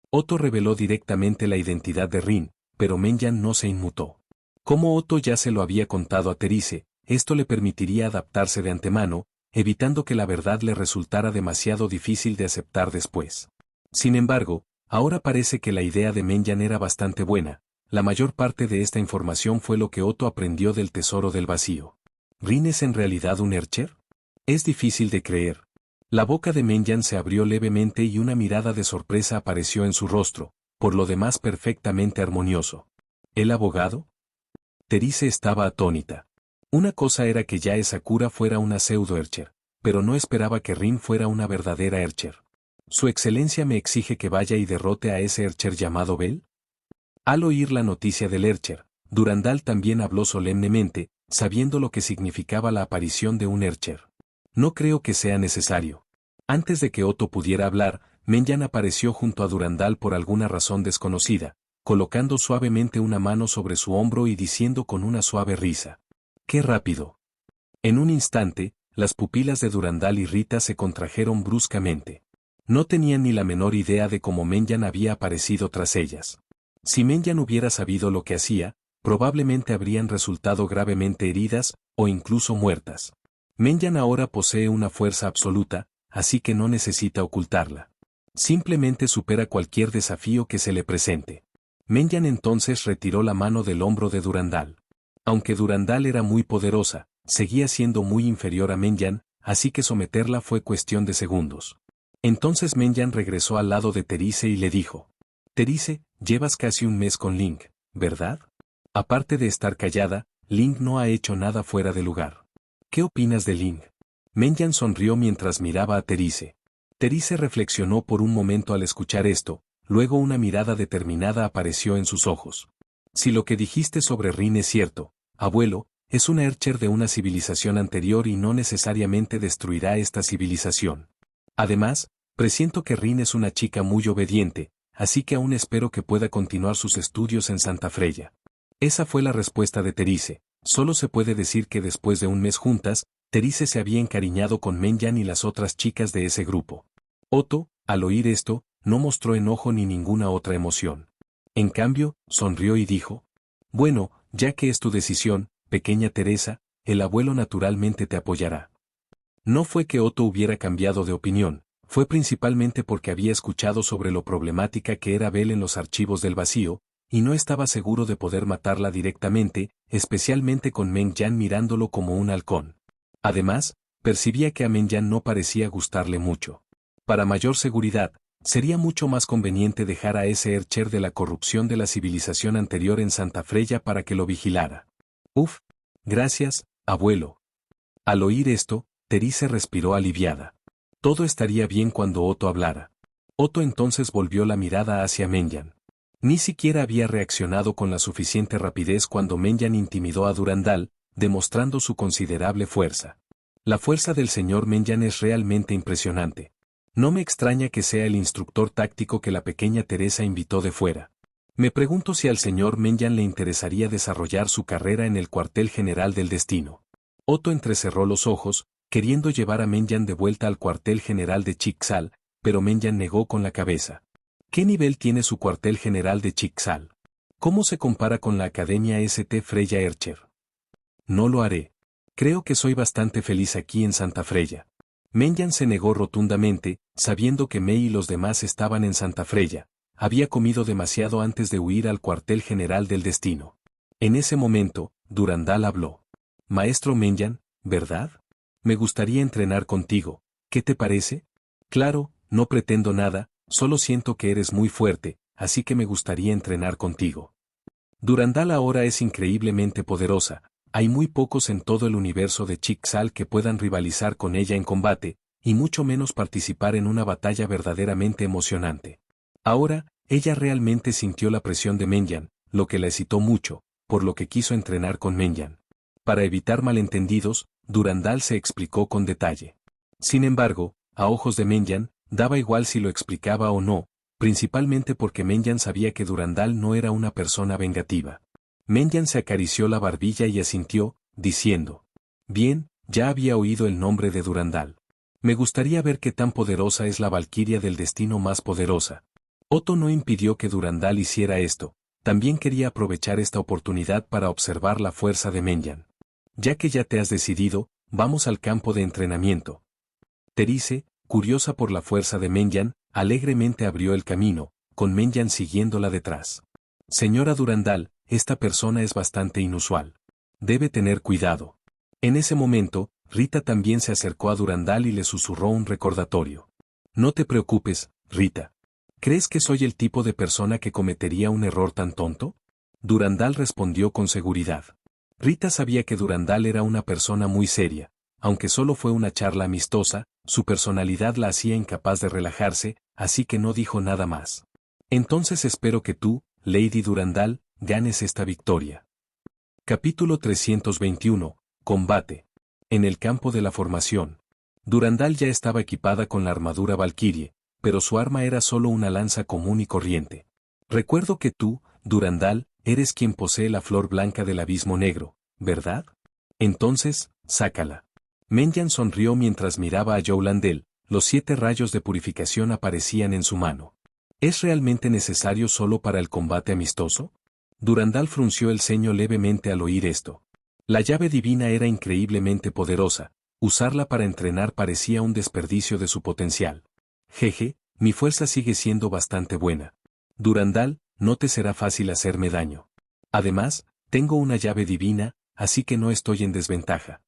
Otto reveló directamente la identidad de Rin, pero Menyan no se inmutó. Como Otto ya se lo había contado a Therese, esto le permitiría adaptarse de antemano, evitando que la verdad le resultara demasiado difícil de aceptar después. Sin embargo, ahora parece que la idea de Menyan era bastante buena. La mayor parte de esta información fue lo que Otto aprendió del tesoro del vacío. ¿Rin es en realidad un ercher? Es difícil de creer. La boca de Menyan se abrió levemente y una mirada de sorpresa apareció en su rostro, por lo demás perfectamente armonioso. ¿El abogado? Therese estaba atónita. Una cosa era que Yae Sakura fuera una pseudo-ercher, pero no esperaba que Rin fuera una verdadera ercher. ¿Su excelencia me exige que vaya y derrote a ese ercher llamado Bell? Al oír la noticia del ercher, Durandal también habló solemnemente, sabiendo lo que significaba la aparición de un ercher. No creo que sea necesario. Antes de que Otto pudiera hablar, Menyan apareció junto a Durandal por alguna razón desconocida, colocando suavemente una mano sobre su hombro y diciendo con una suave risa. ¡Qué rápido! En un instante, las pupilas de Durandal y Rita se contrajeron bruscamente. No tenían ni la menor idea de cómo Menyan había aparecido tras ellas. Si Menyan hubiera sabido lo que hacía, probablemente habrían resultado gravemente heridas, o incluso muertas. Menyan ahora posee una fuerza absoluta, así que no necesita ocultarla. Simplemente supera cualquier desafío que se le presente. Menyan entonces retiró la mano del hombro de Durandal. Aunque Durandal era muy poderosa, seguía siendo muy inferior a Menyan, así que someterla fue cuestión de segundos. Entonces Menyan regresó al lado de Therese y le dijo. Therese, llevas casi un mes con Ling, ¿verdad? Aparte de estar callada, Ling no ha hecho nada fuera de lugar. ¿Qué opinas de Ling? Menyan sonrió mientras miraba a Therese. Therese reflexionó por un momento al escuchar esto, luego una mirada determinada apareció en sus ojos. Si lo que dijiste sobre Rin es cierto, abuelo, es una ercher de una civilización anterior y no necesariamente destruirá esta civilización. Además, presiento que Rin es una chica muy obediente, así que aún espero que pueda continuar sus estudios en Santa Freya. Esa fue la respuesta de Therese. Solo se puede decir que después de un mes juntas, Therese se había encariñado con Menyan y las otras chicas de ese grupo. Otto, al oír esto, no mostró enojo ni ninguna otra emoción. En cambio, sonrió y dijo, bueno, ya que es tu decisión, pequeña Teresa, el abuelo naturalmente te apoyará. No fue que Otto hubiera cambiado de opinión, fue principalmente porque había escuchado sobre lo problemática que era Bel en los archivos del vacío, y no estaba seguro de poder matarla directamente, especialmente con Meng Yan mirándolo como un halcón. Además, percibía que a Meng Yan no parecía gustarle mucho. Para mayor seguridad, sería mucho más conveniente dejar a ese Ercher de la corrupción de la civilización anterior en Santa Freya para que lo vigilara. Uf, gracias, abuelo. Al oír esto, Therese respiró aliviada. Todo estaría bien cuando Otto hablara. Otto entonces volvió la mirada hacia Meng Yan. Ni siquiera había reaccionado con la suficiente rapidez cuando Meng Yan intimidó a Durandal, demostrando su considerable fuerza. La fuerza del señor Meng Yan es realmente impresionante. No me extraña que sea el instructor táctico que la pequeña Teresa invitó de fuera. Me pregunto si al señor Meng Yan le interesaría desarrollar su carrera en el cuartel general del destino. Otto entrecerró los ojos, queriendo llevar a Meng Yan de vuelta al cuartel general de Chixal, pero Meng Yan negó con la cabeza. ¿Qué nivel tiene su cuartel general de Chixal? ¿Cómo se compara con la Academia St. Freya Ercher? No lo haré. Creo que soy bastante feliz aquí en Santa Freya. Meng Yan se negó rotundamente, sabiendo que Mei y los demás estaban en Santa Freya. Había comido demasiado antes de huir al cuartel general del destino. En ese momento, Durandal habló. Maestro Meng Yan, ¿verdad? Me gustaría entrenar contigo, ¿qué te parece? Claro, no pretendo nada, solo siento que eres muy fuerte, así que me gustaría entrenar contigo. Durandal ahora es increíblemente poderosa. Hay muy pocos en todo el universo de Chixal que puedan rivalizar con ella en combate, y mucho menos participar en una batalla verdaderamente emocionante. Ahora, ella realmente sintió la presión de Meng Yan, lo que la excitó mucho, por lo que quiso entrenar con Meng Yan. Para evitar malentendidos, Durandal se explicó con detalle. Sin embargo, a ojos de Meng Yan, daba igual si lo explicaba o no, principalmente porque Meng Yan sabía que Durandal no era una persona vengativa. Meng Yan se acarició la barbilla y asintió, diciendo: Bien, ya había oído el nombre de Durandal. Me gustaría ver qué tan poderosa es la valquiria del destino más poderosa. Otto no impidió que Durandal hiciera esto, también quería aprovechar esta oportunidad para observar la fuerza de Meng Yan. Ya que ya te has decidido, vamos al campo de entrenamiento. Therese, curiosa por la fuerza de Meng Yan, alegremente abrió el camino, con Meng Yan siguiéndola detrás. Señora Durandal, esta persona es bastante inusual. Debe tener cuidado. En ese momento, Rita también se acercó a Durandal y le susurró un recordatorio. No te preocupes, Rita. ¿Crees que soy el tipo de persona que cometería un error tan tonto? Durandal respondió con seguridad. Rita sabía que Durandal era una persona muy seria, aunque solo fue una charla amistosa, su personalidad la hacía incapaz de relajarse, así que no dijo nada más. Entonces espero que tú, Lady Durandal, ganes esta victoria. Capítulo 321. Combate. En el campo de la formación. Durandal ya estaba equipada con la armadura Valkyrie, pero su arma era solo una lanza común y corriente. Recuerdo que tú, Durandal, eres quien posee la flor blanca del abismo negro, ¿verdad? Entonces, sácala. Meng Yan sonrió mientras miraba a Yowlandel, los 7 rayos de purificación aparecían en su mano. ¿Es realmente necesario solo para el combate amistoso? Durandal frunció el ceño levemente al oír esto. La llave divina era increíblemente poderosa, usarla para entrenar parecía un desperdicio de su potencial. Jeje, mi fuerza sigue siendo bastante buena. Durandal, no te será fácil hacerme daño. Además, tengo una llave divina, así que no estoy en desventaja.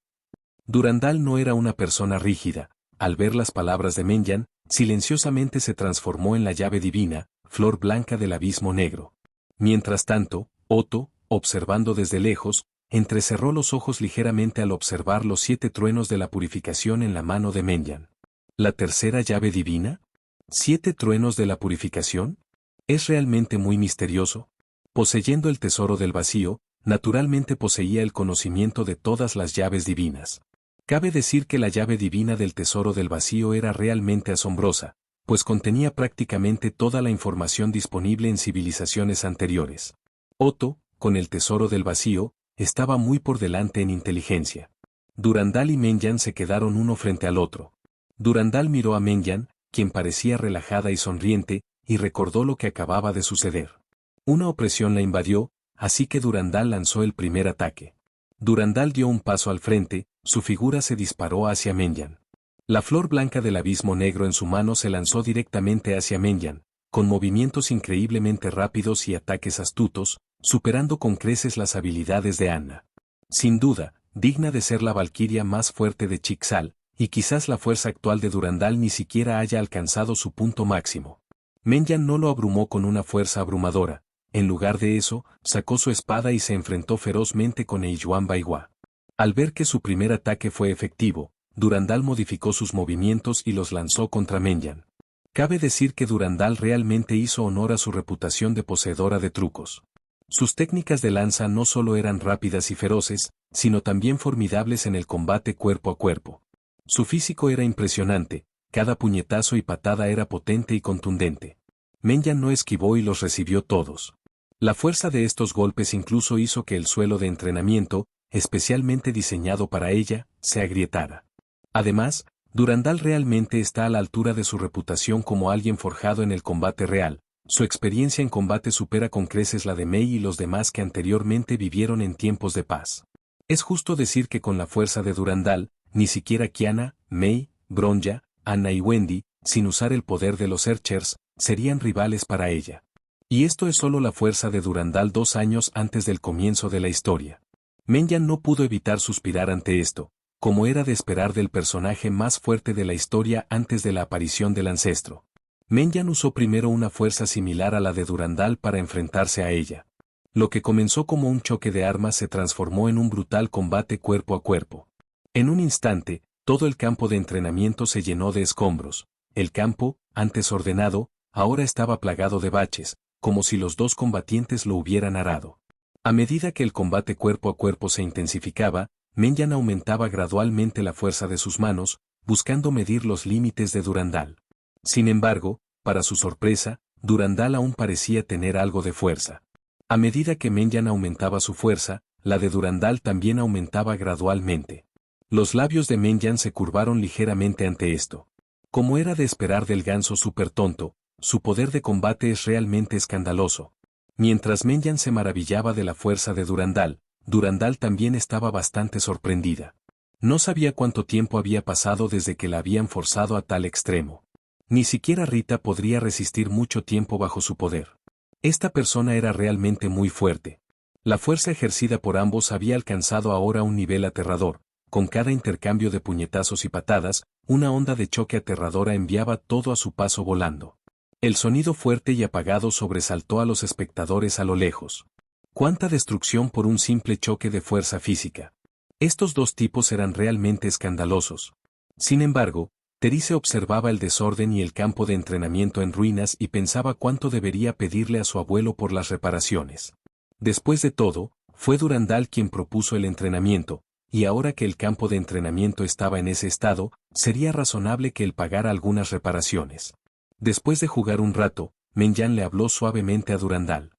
Durandal no era una persona rígida, al ver las palabras de Meng Yan, silenciosamente se transformó en la llave divina, flor blanca del abismo negro. Mientras tanto, Otto, observando desde lejos, entrecerró los ojos ligeramente al observar los 7 truenos de la purificación en la mano de Meng Yan. ¿La tercera llave divina? ¿7 truenos de la purificación? Es realmente muy misterioso. Poseyendo el tesoro del vacío, naturalmente poseía el conocimiento de todas las llaves divinas. Cabe decir que la llave divina del tesoro del vacío era realmente asombrosa, pues contenía prácticamente toda la información disponible en civilizaciones anteriores. Otto, con el tesoro del vacío, estaba muy por delante en inteligencia. Durandal y Meng Yan se quedaron uno frente al otro. Durandal miró a Meng Yan, quien parecía relajada y sonriente, y recordó lo que acababa de suceder. Una opresión la invadió, así que Durandal lanzó el primer ataque. Durandal dio un paso al frente, su figura se disparó hacia Meng Yan. La flor blanca del abismo negro en su mano se lanzó directamente hacia Menyan, con movimientos increíblemente rápidos y ataques astutos, superando con creces las habilidades de Anna. Sin duda, digna de ser la valquiria más fuerte de Chixal, y quizás la fuerza actual de Durandal ni siquiera haya alcanzado su punto máximo. Menyan no lo abrumó con una fuerza abrumadora, en lugar de eso, sacó su espada y se enfrentó ferozmente con Eiyuan Baiwa. Al ver que su primer ataque fue efectivo, Durandal modificó sus movimientos y los lanzó contra Menyan. Cabe decir que Durandal realmente hizo honor a su reputación de poseedora de trucos. Sus técnicas de lanza no solo eran rápidas y feroces, sino también formidables en el combate cuerpo a cuerpo. Su físico era impresionante, cada puñetazo y patada era potente y contundente. Menyan no esquivó y los recibió todos. La fuerza de estos golpes incluso hizo que el suelo de entrenamiento, especialmente diseñado para ella, se agrietara. Además, Durandal realmente está a la altura de su reputación como alguien forjado en el combate real. Su experiencia en combate supera con creces la de Mei y los demás que anteriormente vivieron en tiempos de paz. Es justo decir que con la fuerza de Durandal, ni siquiera Kiana, Mei, Bronya, Anna y Wendy, sin usar el poder de los Archers, serían rivales para ella. Y esto es solo la fuerza de Durandal 2 años antes del comienzo de la historia. Menyan no pudo evitar suspirar ante esto, como era de esperar del personaje más fuerte de la historia antes de la aparición del ancestro. Menyan usó primero una fuerza similar a la de Durandal para enfrentarse a ella. Lo que comenzó como un choque de armas se transformó en un brutal combate cuerpo a cuerpo. En un instante, todo el campo de entrenamiento se llenó de escombros. El campo, antes ordenado, ahora estaba plagado de baches, como si los dos combatientes lo hubieran arado. A medida que el combate cuerpo a cuerpo se intensificaba, Menyan aumentaba gradualmente la fuerza de sus manos, buscando medir los límites de Durandal. Sin embargo, para su sorpresa, Durandal aún parecía tener algo de fuerza. A medida que Menyan aumentaba su fuerza, la de Durandal también aumentaba gradualmente. Los labios de Menyan se curvaron ligeramente ante esto. Como era de esperar del ganso súper tonto, su poder de combate es realmente escandaloso. Mientras Menyan se maravillaba de la fuerza de Durandal, Durandal también estaba bastante sorprendida. No sabía cuánto tiempo había pasado desde que la habían forzado a tal extremo. Ni siquiera Rita podría resistir mucho tiempo bajo su poder. Esta persona era realmente muy fuerte. La fuerza ejercida por ambos había alcanzado ahora un nivel aterrador. Con cada intercambio de puñetazos y patadas, una onda de choque aterradora enviaba todo a su paso volando. El sonido fuerte y apagado sobresaltó a los espectadores a lo lejos. ¡Cuánta destrucción por un simple choque de fuerza física! Estos dos tipos eran realmente escandalosos. Sin embargo, Terice observaba el desorden y el campo de entrenamiento en ruinas y pensaba cuánto debería pedirle a su abuelo por las reparaciones. Después de todo, fue Durandal quien propuso el entrenamiento, y ahora que el campo de entrenamiento estaba en ese estado, sería razonable que él pagara algunas reparaciones. Después de jugar un rato, Menyan le habló suavemente a Durandal.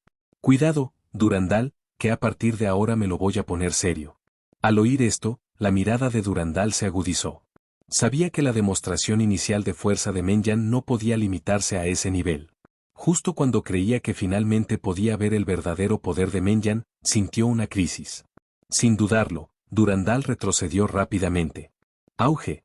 «Cuidado, Durandal, que a partir de ahora me lo voy a poner serio». Al oír esto, la mirada de Durandal se agudizó. Sabía que la demostración inicial de fuerza de Menyan no podía limitarse a ese nivel. Justo cuando creía que finalmente podía ver el verdadero poder de Menyan, sintió una crisis. Sin dudarlo, Durandal retrocedió rápidamente. ¡Auge!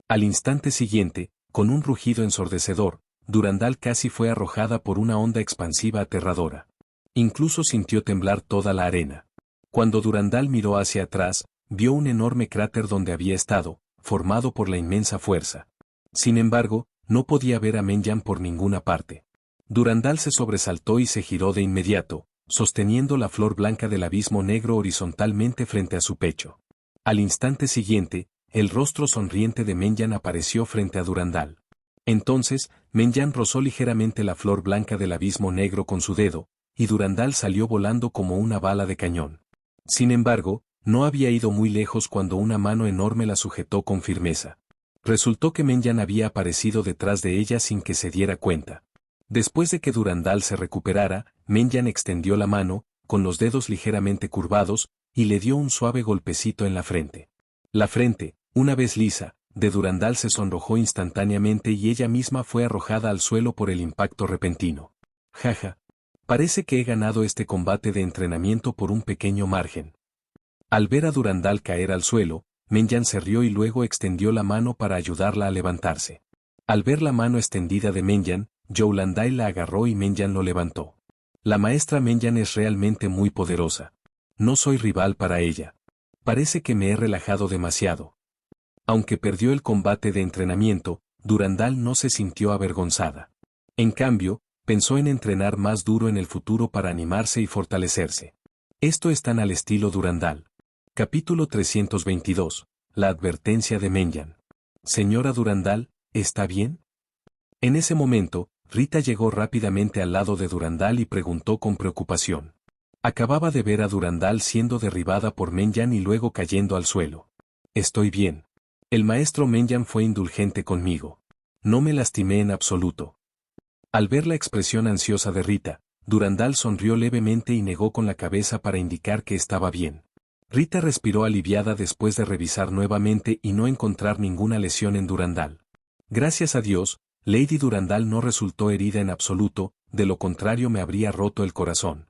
Al instante siguiente, con un rugido ensordecedor, Durandal casi fue arrojada por una onda expansiva aterradora. Incluso sintió temblar toda la arena. Cuando Durandal miró hacia atrás, vio un enorme cráter donde había estado, formado por la inmensa fuerza. Sin embargo, no podía ver a Menyan por ninguna parte. Durandal se sobresaltó y se giró de inmediato, sosteniendo la flor blanca del abismo negro horizontalmente frente a su pecho. Al instante siguiente, el rostro sonriente de Menyan apareció frente a Durandal. Entonces, Menyan rozó ligeramente la flor blanca del abismo negro con su dedo, y Durandal salió volando como una bala de cañón. Sin embargo, no había ido muy lejos cuando una mano enorme la sujetó con firmeza. Resultó que Menyan había aparecido detrás de ella sin que se diera cuenta. Después de que Durandal se recuperara, Menyan extendió la mano, con los dedos ligeramente curvados, y le dio un suave golpecito en la frente. La frente, una vez lisa, de Durandal se sonrojó instantáneamente y ella misma fue arrojada al suelo por el impacto repentino. Jaja. Parece que he ganado este combate de entrenamiento por un pequeño margen. Al ver a Durandal caer al suelo, Menyan se rió y luego extendió la mano para ayudarla a levantarse. Al ver la mano extendida de Menyan, Yolanda la agarró y Menyan lo levantó. La maestra Menyan es realmente muy poderosa. No soy rival para ella. Parece que me he relajado demasiado. Aunque perdió el combate de entrenamiento, Durandal no se sintió avergonzada. En cambio, pensó en entrenar más duro en el futuro para animarse y fortalecerse. Esto es tan al estilo Durandal. Capítulo 322. La advertencia de Menyan. Señora Durandal, ¿está bien? En ese momento, Rita llegó rápidamente al lado de Durandal y preguntó con preocupación. Acababa de ver a Durandal siendo derribada por Menyan y luego cayendo al suelo. Estoy bien. El maestro Menyan fue indulgente conmigo. No me lastimé en absoluto. Al ver la expresión ansiosa de Rita, Durandal sonrió levemente y negó con la cabeza para indicar que estaba bien. Rita respiró aliviada después de revisar nuevamente y no encontrar ninguna lesión en Durandal. Gracias a Dios, Lady Durandal no resultó herida en absoluto, de lo contrario me habría roto el corazón.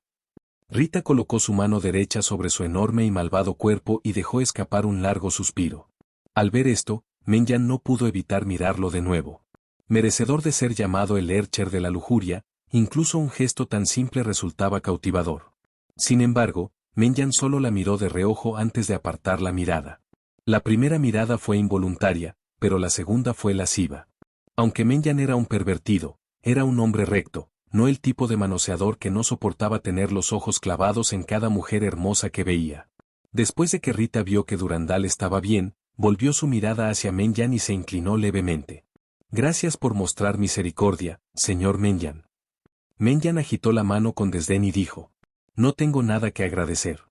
Rita colocó su mano derecha sobre su enorme y malvado cuerpo y dejó escapar un largo suspiro. Al ver esto, Menyan no pudo evitar mirarlo de nuevo. Merecedor de ser llamado el Ercher de la lujuria, incluso un gesto tan simple resultaba cautivador. Sin embargo, Menyan solo la miró de reojo antes de apartar la mirada. La primera mirada fue involuntaria, pero la segunda fue lasciva. Aunque Menyan era un pervertido, era un hombre recto, no el tipo de manoseador que no soportaba tener los ojos clavados en cada mujer hermosa que veía. Después de que Rita vio que Durandal estaba bien, volvió su mirada hacia Menyan y se inclinó levemente. Gracias por mostrar misericordia, señor Menyan. Menyan agitó la mano con desdén y dijo. No tengo nada que agradecer.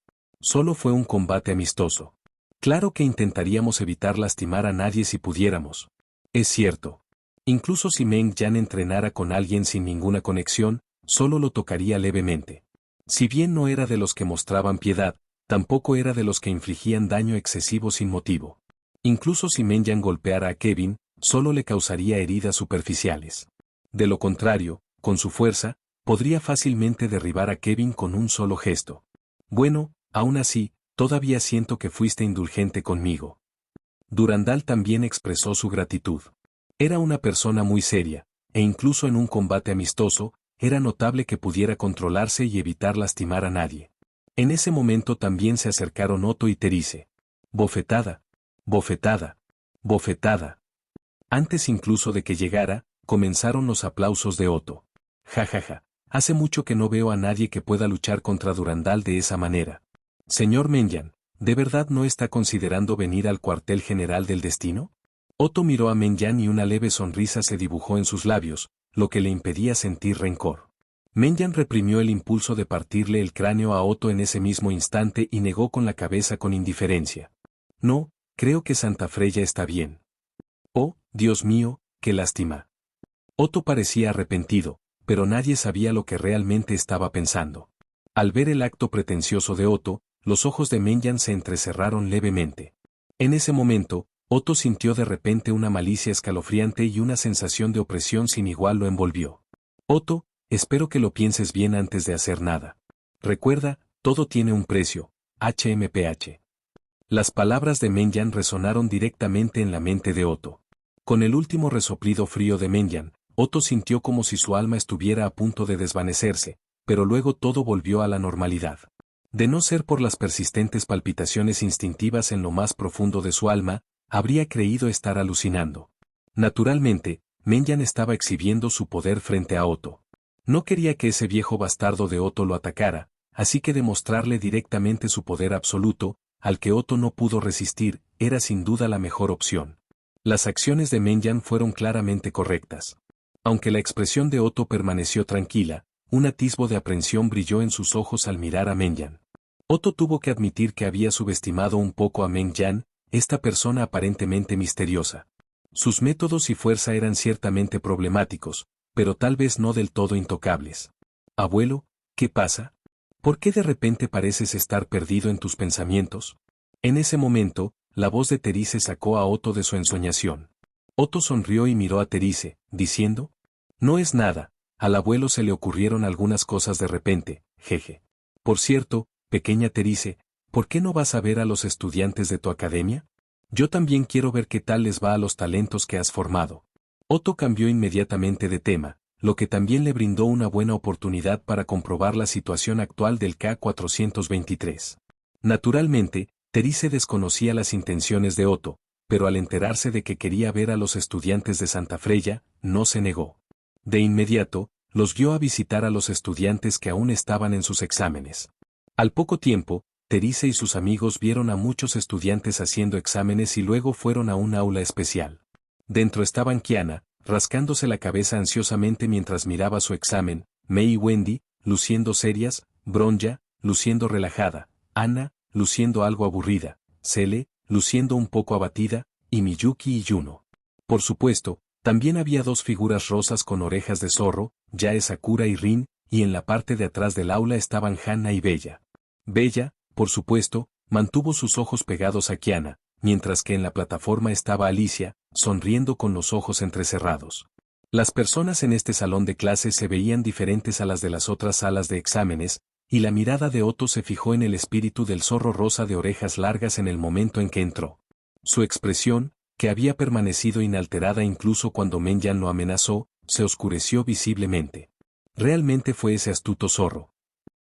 Solo fue un combate amistoso. Claro que intentaríamos evitar lastimar a nadie si pudiéramos. Es cierto. Incluso si Menyan entrenara con alguien sin ninguna conexión, solo lo tocaría levemente. Si bien no era de los que mostraban piedad, tampoco era de los que infligían daño excesivo sin motivo. Incluso si Menyan golpeara a Kevin, solo le causaría heridas superficiales. De lo contrario, con su fuerza, podría fácilmente derribar a Kevin con un solo gesto. Bueno, aún así, todavía siento que fuiste indulgente conmigo. Durandal también expresó su gratitud. Era una persona muy seria, e incluso en un combate amistoso, era notable que pudiera controlarse y evitar lastimar a nadie. En ese momento también se acercaron Otto y Therese. Bofetada, bofetada, bofetada. Antes incluso de que llegara, comenzaron los aplausos de Otto. Ja ja ja, hace mucho que no veo a nadie que pueda luchar contra Durandal de esa manera. Señor Menyan, ¿de verdad no está considerando venir al cuartel general del destino? Otto miró a Menyan y una leve sonrisa se dibujó en sus labios, lo que le impedía sentir rencor. Menyan reprimió el impulso de partirle el cráneo a Otto en ese mismo instante y negó con la cabeza con indiferencia. No, creo que Santa Freya está bien. Oh, Dios mío, qué lástima. Otto parecía arrepentido, pero nadie sabía lo que realmente estaba pensando. Al ver el acto pretencioso de Otto, los ojos de Menyan se entrecerraron levemente. En ese momento, Otto sintió de repente una malicia escalofriante y una sensación de opresión sin igual lo envolvió. Otto, espero que lo pienses bien antes de hacer nada. Recuerda, todo tiene un precio, HMPH. Las palabras de Menyan resonaron directamente en la mente de Otto. Con el último resoplido frío de Menyan, Otto sintió como si su alma estuviera a punto de desvanecerse, pero luego todo volvió a la normalidad. De no ser por las persistentes palpitaciones instintivas en lo más profundo de su alma, habría creído estar alucinando. Naturalmente, Menyan estaba exhibiendo su poder frente a Otto. No quería que ese viejo bastardo de Otto lo atacara, así que demostrarle directamente su poder absoluto, al que Otto no pudo resistir, era sin duda la mejor opción. Las acciones de Menyan fueron claramente correctas. Aunque la expresión de Otto permaneció tranquila, un atisbo de aprensión brilló en sus ojos al mirar a Menyan. Otto tuvo que admitir que había subestimado un poco a Menyan, esta persona aparentemente misteriosa. Sus métodos y fuerza eran ciertamente problemáticos, pero tal vez no del todo intocables. Abuelo, ¿qué pasa? ¿Por qué de repente pareces estar perdido en tus pensamientos? En ese momento, la voz de Therese sacó a Otto de su ensoñación. Otto sonrió y miró a Therese, diciendo, no es nada, al abuelo se le ocurrieron algunas cosas de repente, jeje. Por cierto, pequeña Therese, ¿por qué no vas a ver a los estudiantes de tu academia? Yo también quiero ver qué tal les va a los talentos que has formado. Otto cambió inmediatamente de tema, lo que también le brindó una buena oportunidad para comprobar la situación actual del K423. Naturalmente, Terice desconocía las intenciones de Otto, pero al enterarse de que quería ver a los estudiantes de Santa Freya, no se negó. De inmediato, los guió a visitar a los estudiantes que aún estaban en sus exámenes. Al poco tiempo, Terice y sus amigos vieron a muchos estudiantes haciendo exámenes y luego fueron a un aula especial. Dentro estaban Kiana, rascándose la cabeza ansiosamente mientras miraba su examen, Mei y Wendy, luciendo serias, Bronja, luciendo relajada, Anna, luciendo algo aburrida, Cele, luciendo un poco abatida, y Miyuki y Yuno. Por supuesto, también había dos figuras rosas con orejas de zorro, Yae Sakura y Rin, y en la parte de atrás del aula estaban Hanna y Bella. Bella, por supuesto, mantuvo sus ojos pegados a Kiana, mientras que en la plataforma estaba Alicia, sonriendo con los ojos entrecerrados. Las personas en este salón de clases se veían diferentes a las de las otras salas de exámenes, y la mirada de Otto se fijó en el espíritu del zorro rosa de orejas largas en el momento en que entró. Su expresión, que había permanecido inalterada incluso cuando Menyan lo amenazó, se oscureció visiblemente. Realmente fue ese astuto zorro.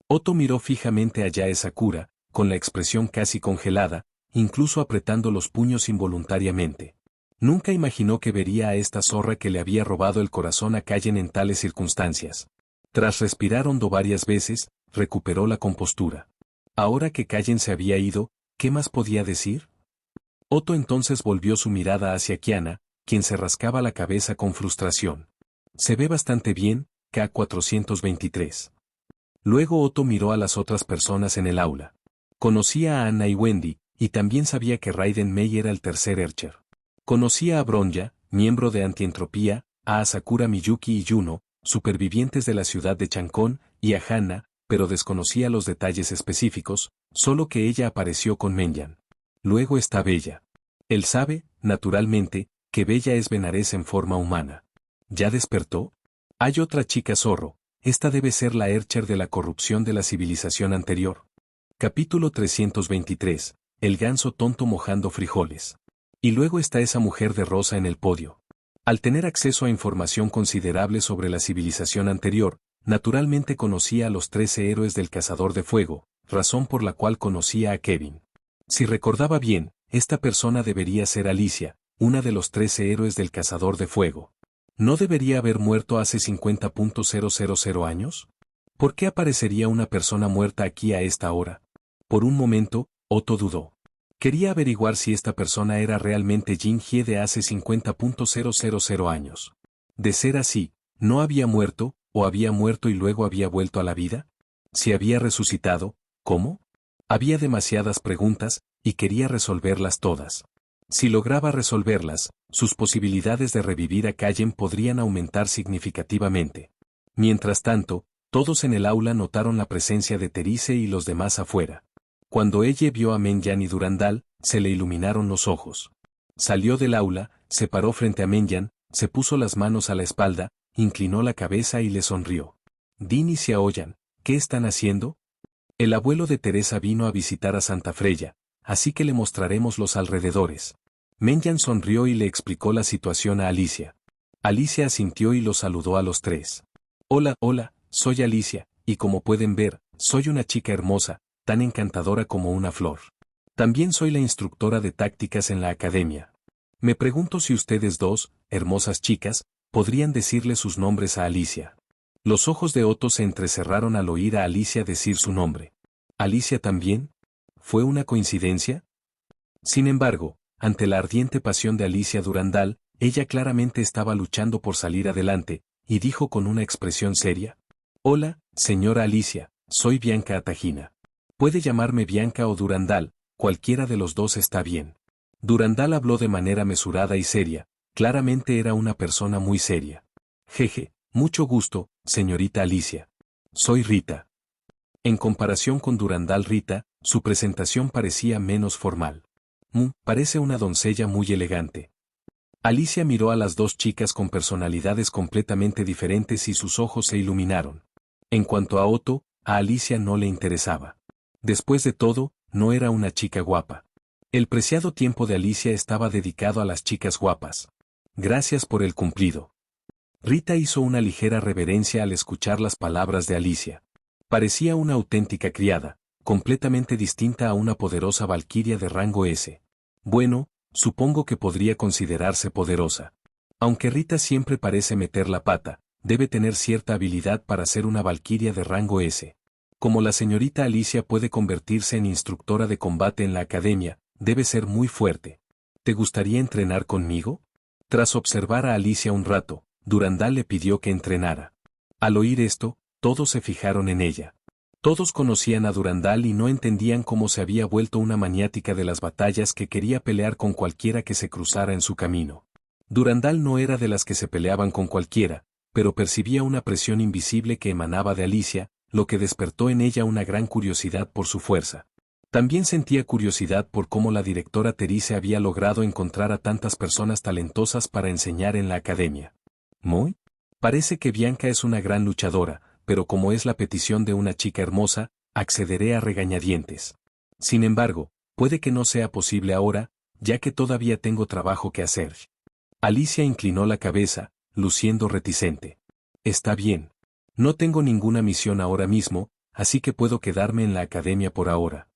Otto miró fijamente a Yae Sakura, con la expresión casi congelada, incluso apretando los puños involuntariamente. Nunca imaginó que vería a esta zorra que le había robado el corazón a Kallen en tales circunstancias. Tras respirar hondo varias veces, recuperó la compostura. Ahora que Kallen se había ido, ¿qué más podía decir? Otto entonces volvió su mirada hacia Kiana, quien se rascaba la cabeza con frustración. Se ve bastante bien, K423. Luego Otto miró a las otras personas en el aula. Conocía a Anna y Wendy, y también sabía que Raiden Mei era el tercer Archer. Conocía a Bronja, miembro de Antientropía, a Sakura Miyuki y Yuno, supervivientes de la ciudad de Chancón, y a Hanna, pero desconocía los detalles específicos, solo que ella apareció con Menyan. Luego está Bella. Él sabe, naturalmente, que Bella es Benares en forma humana. ¿Ya despertó? Hay otra chica zorro, esta debe ser la Archer de la corrupción de la civilización anterior. Capítulo 323, el ganso tonto mojando frijoles. Y luego está esa mujer de rosa en el podio. Al tener acceso a información considerable sobre la civilización anterior, naturalmente conocía a los 13 héroes del Cazador de Fuego, razón por la cual conocía a Kevin. Si recordaba bien, esta persona debería ser Alicia, una de los 13 héroes del Cazador de Fuego. ¿No debería haber muerto hace 50.000 años? ¿Por qué aparecería una persona muerta aquí a esta hora? Por un momento, Otto dudó. Quería averiguar si esta persona era realmente Jin Hye de hace 50.000 años. De ser así, ¿no había muerto, o había muerto y luego había vuelto a la vida? Si había resucitado, ¿cómo? Había demasiadas preguntas, y quería resolverlas todas. Si lograba resolverlas, sus posibilidades de revivir a Kallen podrían aumentar significativamente. Mientras tanto, todos en el aula notaron la presencia de Terice y los demás afuera. Cuando ella vio a Menyan y Durandal, se le iluminaron los ojos. Salió del aula, se paró frente a Menyan, se puso las manos a la espalda, inclinó la cabeza y le sonrió. Din y Xiaoyan, ¿qué están haciendo? El abuelo de Teresa vino a visitar a Santa Freya, así que le mostraremos los alrededores. Menyan sonrió y le explicó la situación a Alicia. Alicia asintió y los saludó a los tres. Hola, hola, soy Alicia, y como pueden ver, soy una chica hermosa, tan encantadora como una flor. También soy la instructora de tácticas en la academia. Me pregunto si ustedes dos, hermosas chicas, podrían decirle sus nombres a Alicia. Los ojos de Otto se entrecerraron al oír a Alicia decir su nombre. ¿Alicia también? ¿Fue una coincidencia? Sin embargo, ante la ardiente pasión de Alicia Durandal, ella claramente estaba luchando por salir adelante, y dijo con una expresión seria. Hola, señora Alicia, soy Bianca Atagina. Puede llamarme Bianca o Durandal, cualquiera de los dos está bien. Durandal habló de manera mesurada y seria, claramente era una persona muy seria. Jeje, mucho gusto, señorita Alicia. Soy Rita. En comparación con Durandal Rita, su presentación parecía menos formal. Parece una doncella muy elegante. Alicia miró a las dos chicas con personalidades completamente diferentes y sus ojos se iluminaron. En cuanto a Otto, a Alicia no le interesaba. Después de todo, no era una chica guapa. El preciado tiempo de Alicia estaba dedicado a las chicas guapas. Gracias por el cumplido. Rita hizo una ligera reverencia al escuchar las palabras de Alicia. Parecía una auténtica criada, completamente distinta a una poderosa valquiria de rango S. Bueno, supongo que podría considerarse poderosa. Aunque Rita siempre parece meter la pata, debe tener cierta habilidad para ser una valquiria de rango S. Como la señorita Alicia puede convertirse en instructora de combate en la academia, debe ser muy fuerte. ¿Te gustaría entrenar conmigo? Tras observar a Alicia un rato, Durandal le pidió que entrenara. Al oír esto, todos se fijaron en ella. Todos conocían a Durandal y no entendían cómo se había vuelto una maniática de las batallas que quería pelear con cualquiera que se cruzara en su camino. Durandal no era de las que se peleaban con cualquiera, pero percibía una presión invisible que emanaba de Alicia, lo que despertó en ella una gran curiosidad por su fuerza. También sentía curiosidad por cómo la directora Terice había logrado encontrar a tantas personas talentosas para enseñar en la academia. Muy. Parece que Bianca es una gran luchadora, pero como es la petición de una chica hermosa, accederé a regañadientes. Sin embargo, puede que no sea posible ahora, ya que todavía tengo trabajo que hacer. Alicia inclinó la cabeza, luciendo reticente. Está bien. No tengo ninguna misión ahora mismo, así que puedo quedarme en la academia por ahora.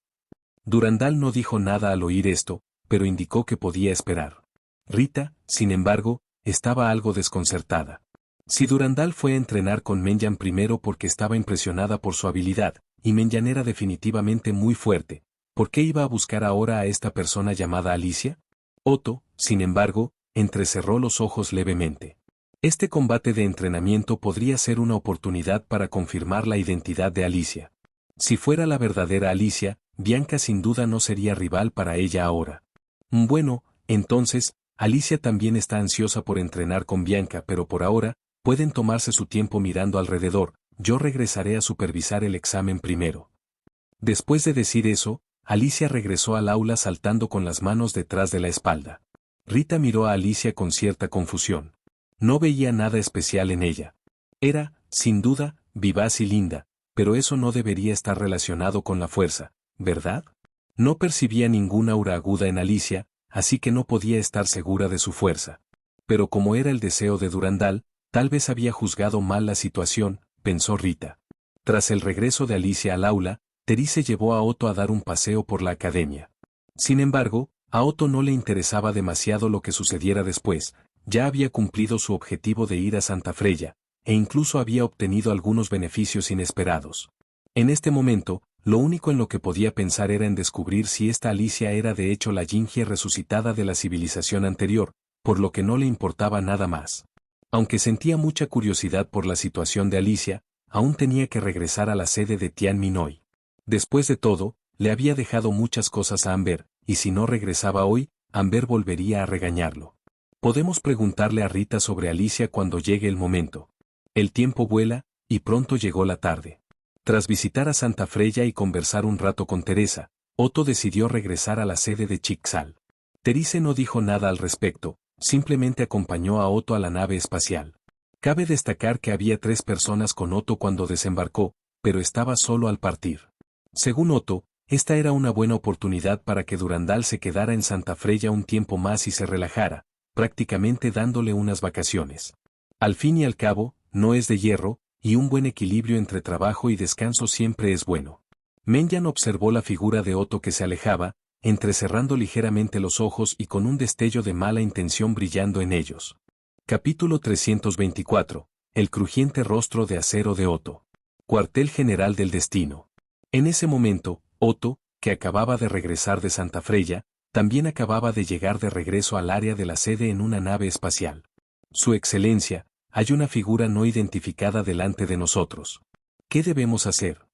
Durandal no dijo nada al oír esto, pero indicó que podía esperar. Rita, sin embargo, estaba algo desconcertada. Si Durandal fue a entrenar con Menyan primero porque estaba impresionada por su habilidad, y Menyan era definitivamente muy fuerte, ¿por qué iba a buscar ahora a esta persona llamada Alicia? Otto, sin embargo, entrecerró los ojos levemente. Este combate de entrenamiento podría ser una oportunidad para confirmar la identidad de Alicia. Si fuera la verdadera Alicia, Bianca sin duda no sería rival para ella ahora. Bueno, entonces, Alicia también está ansiosa por entrenar con Bianca, pero por ahora, pueden tomarse su tiempo mirando alrededor, yo regresaré a supervisar el examen primero. Después de decir eso, Alicia regresó al aula saltando con las manos detrás de la espalda. Rita miró a Alicia con cierta confusión. No veía nada especial en ella. Era, sin duda, vivaz y linda, pero eso no debería estar relacionado con la fuerza, ¿verdad? No percibía ninguna aura aguda en Alicia, así que no podía estar segura de su fuerza. Pero como era el deseo de Durandal, tal vez había juzgado mal la situación, pensó Rita. Tras el regreso de Alicia al aula, Terice llevó a Otto a dar un paseo por la academia. Sin embargo, a Otto no le interesaba demasiado lo que sucediera después, ya había cumplido su objetivo de ir a Santa Freya, e incluso había obtenido algunos beneficios inesperados. En este momento, lo único en lo que podía pensar era en descubrir si esta Alicia era de hecho la Jingie resucitada de la civilización anterior, por lo que no le importaba nada más. Aunque sentía mucha curiosidad por la situación de Alicia, aún tenía que regresar a la sede de Tian Minoi. Después de todo, le había dejado muchas cosas a Amber, y si no regresaba hoy, Amber volvería a regañarlo. Podemos preguntarle a Rita sobre Alicia cuando llegue el momento. El tiempo vuela, y pronto llegó la tarde. Tras visitar a Santa Freya y conversar un rato con Teresa, Otto decidió regresar a la sede de Chixal. Terice no dijo nada al respecto, simplemente acompañó a Otto a la nave espacial. Cabe destacar que había 3 personas con Otto cuando desembarcó, pero estaba solo al partir. Según Otto, esta era una buena oportunidad para que Durandal se quedara en Santa Freya un tiempo más y se relajara, prácticamente dándole unas vacaciones. Al fin y al cabo, no es de hierro, y un buen equilibrio entre trabajo y descanso siempre es bueno. Menyan observó la figura de Otto que se alejaba, entrecerrando ligeramente los ojos y con un destello de mala intención brillando en ellos. Capítulo 324. El crujiente rostro de acero de Otto. Cuartel General del Destino. En ese momento, Otto, que acababa de regresar de Santa Freya, también acababa de llegar de regreso al área de la sede en una nave espacial. Su Excelencia, hay una figura no identificada delante de nosotros. ¿Qué debemos hacer?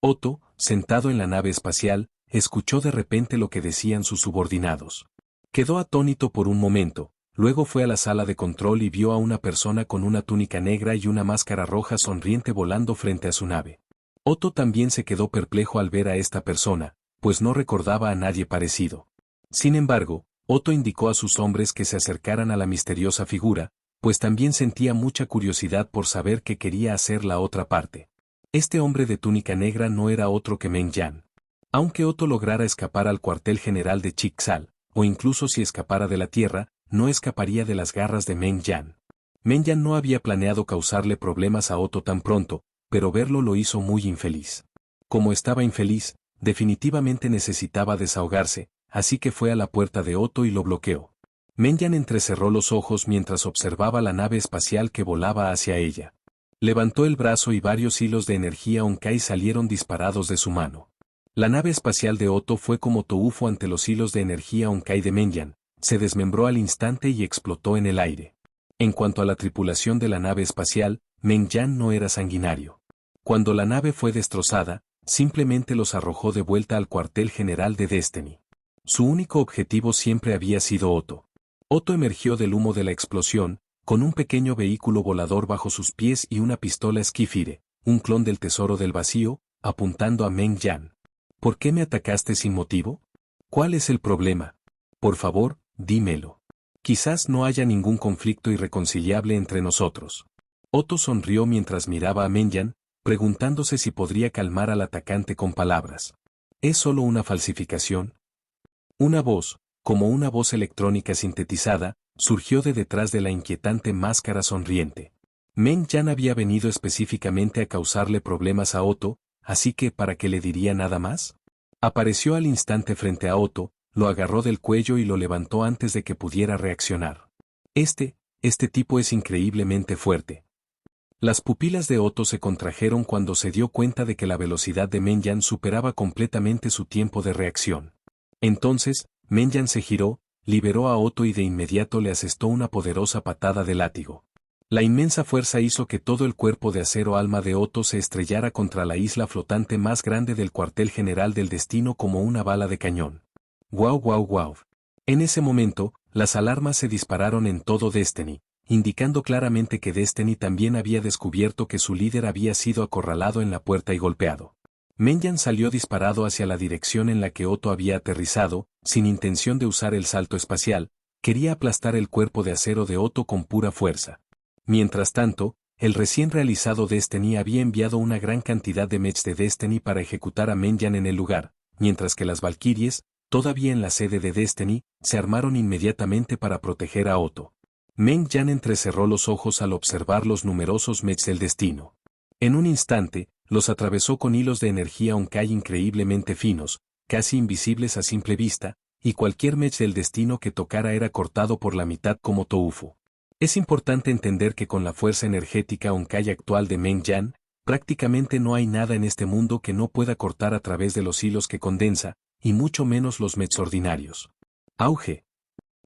Otto, sentado en la nave espacial, escuchó de repente lo que decían sus subordinados. Quedó atónito por un momento, luego fue a la sala de control y vio a una persona con una túnica negra y una máscara roja sonriente volando frente a su nave. Otto también se quedó perplejo al ver a esta persona, pues no recordaba a nadie parecido. Sin embargo, Otto indicó a sus hombres que se acercaran a la misteriosa figura, pues también sentía mucha curiosidad por saber qué quería hacer la otra parte. Este hombre de túnica negra no era otro que Meng Yan. Aunque Otto lograra escapar al cuartel general de Chicxal, o incluso si escapara de la Tierra, no escaparía de las garras de Meng Yan. Meng Yan no había planeado causarle problemas a Otto tan pronto, pero verlo lo hizo muy infeliz. Como estaba infeliz, definitivamente necesitaba desahogarse, así que fue a la puerta de Otto y lo bloqueó. Meng Yan entrecerró los ojos mientras observaba la nave espacial que volaba hacia ella. Levantó el brazo y varios hilos de energía Honkai salieron disparados de su mano. La nave espacial de Otto fue como Toufo ante los hilos de energía Honkai de Meng Yan, se desmembró al instante y explotó en el aire. En cuanto a la tripulación de la nave espacial, Meng Yan no era sanguinario. Cuando la nave fue destrozada, simplemente los arrojó de vuelta al cuartel general de Destiny. Su único objetivo siempre había sido Otto. Otto emergió del humo de la explosión, con un pequeño vehículo volador bajo sus pies y una pistola Skifire, un clon del tesoro del vacío, apuntando a Meng Yan. ¿Por qué me atacaste sin motivo? ¿Cuál es el problema? Por favor, dímelo. Quizás no haya ningún conflicto irreconciliable entre nosotros. Otto sonrió mientras miraba a Meng Yan, preguntándose si podría calmar al atacante con palabras. ¿Es solo una falsificación? Una voz, como una voz electrónica sintetizada, surgió de detrás de la inquietante máscara sonriente. Meng Yan había venido específicamente a causarle problemas a Otto, así que ¿para qué le diría nada más? Apareció al instante frente a Otto, lo agarró del cuello y lo levantó antes de que pudiera reaccionar. Este tipo es increíblemente fuerte. Las pupilas de Otto se contrajeron cuando se dio cuenta de que la velocidad de Meng Yan superaba completamente su tiempo de reacción. Entonces, Meng Yan se giró, liberó a Otto y de inmediato le asestó una poderosa patada de látigo. La inmensa fuerza hizo que todo el cuerpo de acero alma de Otto se estrellara contra la isla flotante más grande del cuartel general del destino como una bala de cañón. ¡Guau guau guau! En ese momento, las alarmas se dispararon en todo Destiny, indicando claramente que Destiny también había descubierto que su líder había sido acorralado en la puerta y golpeado. Meng Yan salió disparado hacia la dirección en la que Otto había aterrizado, sin intención de usar el salto espacial, quería aplastar el cuerpo de acero de Otto con pura fuerza. Mientras tanto, el recién realizado Destiny había enviado una gran cantidad de mechs de Destiny para ejecutar a Meng Yan en el lugar, mientras que las Valkyries, todavía en la sede de Destiny, se armaron inmediatamente para proteger a Otto. Meng Yan entrecerró los ojos al observar los numerosos mechs del destino. En un instante, los atravesó con hilos de energía Honkai increíblemente finos, casi invisibles a simple vista, y cualquier mech del destino que tocara era cortado por la mitad como Toufo. Es importante entender que con la fuerza energética Honkai actual de Meng Yan, prácticamente no hay nada en este mundo que no pueda cortar a través de los hilos que condensa, y mucho menos los mechs ordinarios. Auge.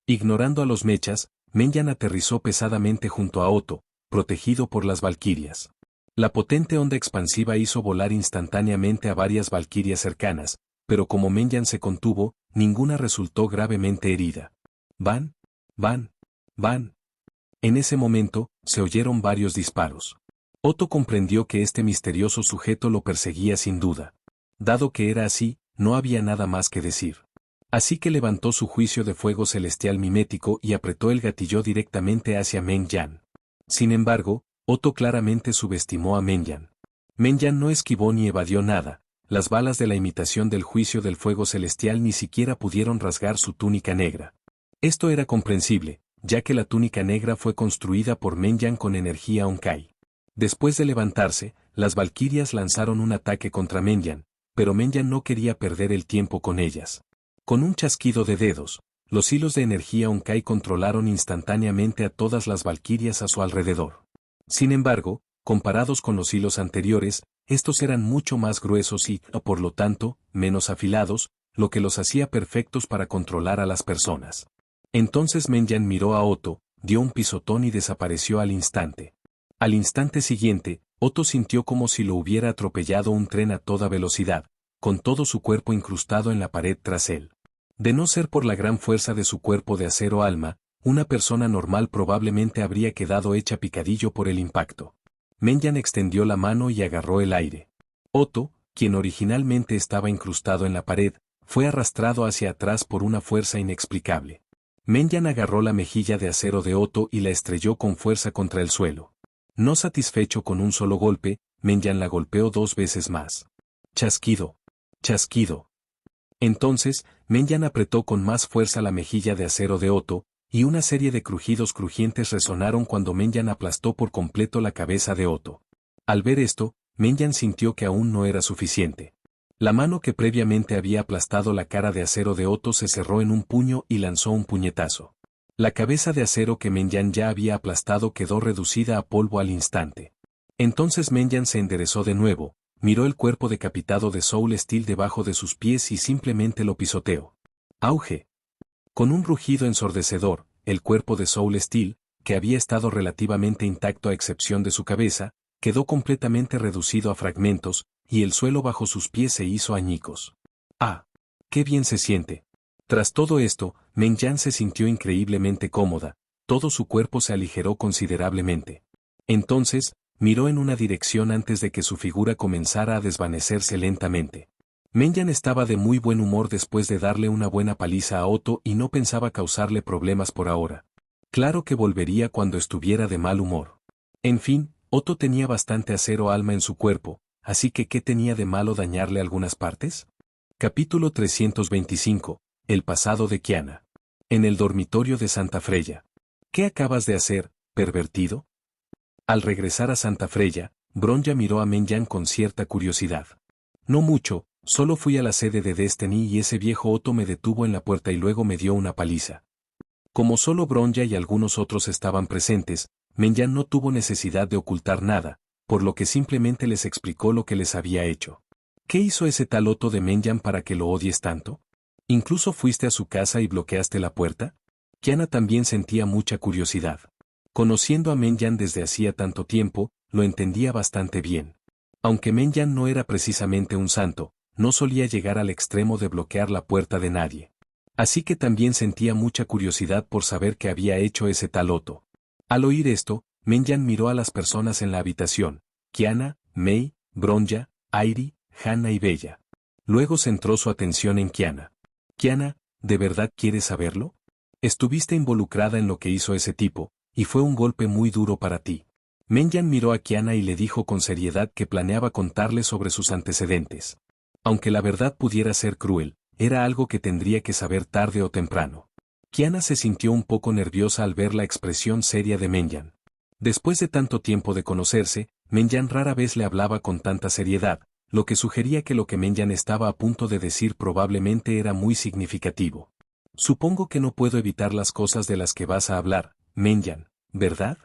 Ignorando a los mechas, Meng Yan aterrizó pesadamente junto a Otto, protegido por las valquirias. La potente onda expansiva hizo volar instantáneamente a varias valquirias cercanas, pero como Meng Yan se contuvo, ninguna resultó gravemente herida. ¡Van! ¡Van! ¡Van! En ese momento, se oyeron varios disparos. Otto comprendió que este misterioso sujeto lo perseguía sin duda. Dado que era así, no había nada más que decir. Así que levantó su juicio de fuego celestial mimético y apretó el gatillo directamente hacia Meng Yan. Sin embargo, Otto claramente subestimó a Meng Yan. Meng Yan no esquivó ni evadió nada, las balas de la imitación del juicio del fuego celestial ni siquiera pudieron rasgar su túnica negra. Esto era comprensible, ya que la túnica negra fue construida por Meng Yan con energía Honkai. Después de levantarse, las valquirias lanzaron un ataque contra Meng Yan, pero Meng Yan no quería perder el tiempo con ellas. Con un chasquido de dedos, los hilos de energía Honkai controlaron instantáneamente a todas las valquirias a su alrededor. Sin embargo, comparados con los hilos anteriores, estos eran mucho más gruesos y, por lo tanto, menos afilados, lo que los hacía perfectos para controlar a las personas. Entonces Meng Yan miró a Otto, dio un pisotón y desapareció al instante. Al instante siguiente, Otto sintió como si lo hubiera atropellado un tren a toda velocidad, con todo su cuerpo incrustado en la pared tras él. De no ser por la gran fuerza de su cuerpo de acero alma, una persona normal probablemente habría quedado hecha picadillo por el impacto. Meng Yan extendió la mano y agarró el aire. Otto, quien originalmente estaba incrustado en la pared, fue arrastrado hacia atrás por una fuerza inexplicable. Meng Yan agarró la mejilla de acero de Otto y la estrelló con fuerza contra el suelo. No satisfecho con un solo golpe, Meng Yan la golpeó 2 veces más. Chasquido. Chasquido. Entonces, Menyan apretó con más fuerza la mejilla de acero de Otto, y una serie de crujidos crujientes resonaron cuando Menyan aplastó por completo la cabeza de Otto. Al ver esto, Menyan sintió que aún no era suficiente. La mano que previamente había aplastado la cara de acero de Otto se cerró en un puño y lanzó un puñetazo. La cabeza de acero que Menyan ya había aplastado quedó reducida a polvo al instante. Entonces Menyan se enderezó de nuevo, miró el cuerpo decapitado de Soul Steel debajo de sus pies y simplemente lo pisoteó. ¡Auge! Con un rugido ensordecedor, el cuerpo de Soul Steel, que había estado relativamente intacto a excepción de su cabeza, quedó completamente reducido a fragmentos, y el suelo bajo sus pies se hizo añicos. ¡Ah! ¡Qué bien se siente! Tras todo esto, Menyan se sintió increíblemente cómoda, todo su cuerpo se aligeró considerablemente. Entonces, miró en una dirección antes de que su figura comenzara a desvanecerse lentamente. Menyan estaba de muy buen humor después de darle una buena paliza a Otto y no pensaba causarle problemas por ahora. Claro que volvería cuando estuviera de mal humor. En fin, Otto tenía bastante acero alma en su cuerpo, así que ¿qué tenía de malo dañarle algunas partes? Capítulo 325. El pasado de Kiana. En el dormitorio de Santa Freya. ¿Qué acabas de hacer, pervertido? Al regresar a Santa Freya, Bronja miró a Menyan con cierta curiosidad. No mucho, solo fui a la sede de Destiny y ese viejo Otto me detuvo en la puerta y luego me dio una paliza. Como solo Bronja y algunos otros estaban presentes, Menyan no tuvo necesidad de ocultar nada, por lo que simplemente les explicó lo que les había hecho. ¿Qué hizo ese tal Otto de Menyan para que lo odies tanto? ¿Incluso fuiste a su casa y bloqueaste la puerta? Kiana también sentía mucha curiosidad. Conociendo a Menyan desde hacía tanto tiempo, lo entendía bastante bien. Aunque Menyan no era precisamente un santo, no solía llegar al extremo de bloquear la puerta de nadie. Así que también sentía mucha curiosidad por saber qué había hecho ese tal Otto. Al oír esto, Menyan miró a las personas en la habitación: Kiana, Mei, Bronja, Airi, Hannah y Bella. Luego centró su atención en Kiana. Kiana, ¿de verdad quieres saberlo? Estuviste involucrada en lo que hizo ese tipo, y fue un golpe muy duro para ti. Menyan miró a Kiana y le dijo con seriedad que planeaba contarle sobre sus antecedentes. Aunque la verdad pudiera ser cruel, era algo que tendría que saber tarde o temprano. Kiana se sintió un poco nerviosa al ver la expresión seria de Menyan. Después de tanto tiempo de conocerse, Menyan rara vez le hablaba con tanta seriedad, lo que sugería que lo que Menyan estaba a punto de decir probablemente era muy significativo. Supongo que no puedo evitar las cosas de las que vas a hablar, Menyan, ¿verdad?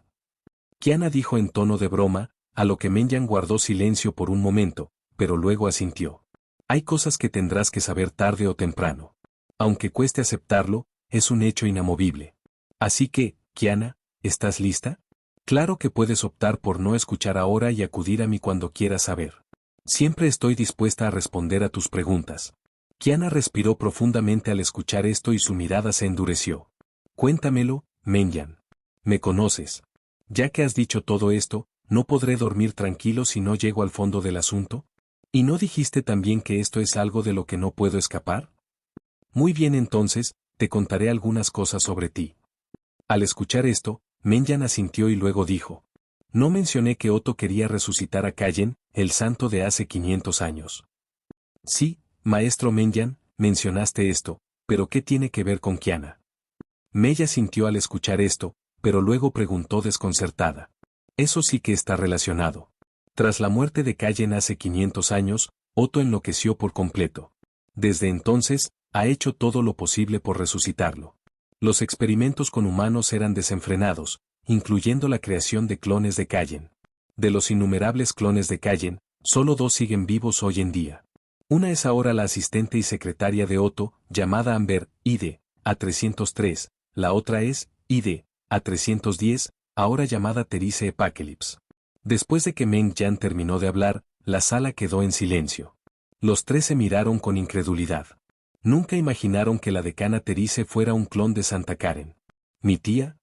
Kiana dijo en tono de broma, a lo que Menyan guardó silencio por un momento, pero luego asintió. Hay cosas que tendrás que saber tarde o temprano. Aunque cueste aceptarlo, es un hecho inamovible. Así que, Kiana, ¿estás lista? Claro que puedes optar por no escuchar ahora y acudir a mí cuando quieras saber. Siempre estoy dispuesta a responder a tus preguntas. Kiana respiró profundamente al escuchar esto y su mirada se endureció. Cuéntamelo, Menyan. Me conoces. Ya que has dicho todo esto, ¿no podré dormir tranquilo si no llego al fondo del asunto? ¿Y no dijiste también que esto es algo de lo que no puedo escapar? Muy bien, entonces, te contaré algunas cosas sobre ti. Al escuchar esto, Menyan asintió y luego dijo. No mencioné que Otto quería resucitar a Kallen, el santo de hace 500 años. Sí, maestro Menyan, mencionaste esto, pero ¿qué tiene que ver con Kiana? Mella sintió al escuchar esto, pero luego preguntó desconcertada. Eso sí que está relacionado. Tras la muerte de Kallen hace 500 años, Otto enloqueció por completo. Desde entonces, ha hecho todo lo posible por resucitarlo. Los experimentos con humanos eran desenfrenados, incluyendo la creación de clones de Kallen. De los innumerables clones de Kallen, solo 2 siguen vivos hoy en día. Una es ahora la asistente y secretaria de Otto, llamada Amber, ID, A303, la otra es, ID, A310, ahora llamada Therese Apocalypse. Después de que Menyan terminó de hablar, la sala quedó en silencio. Los 3 se miraron con incredulidad. Nunca imaginaron que la decana Therese fuera un clon de Santa Karen. ¿Mi tía?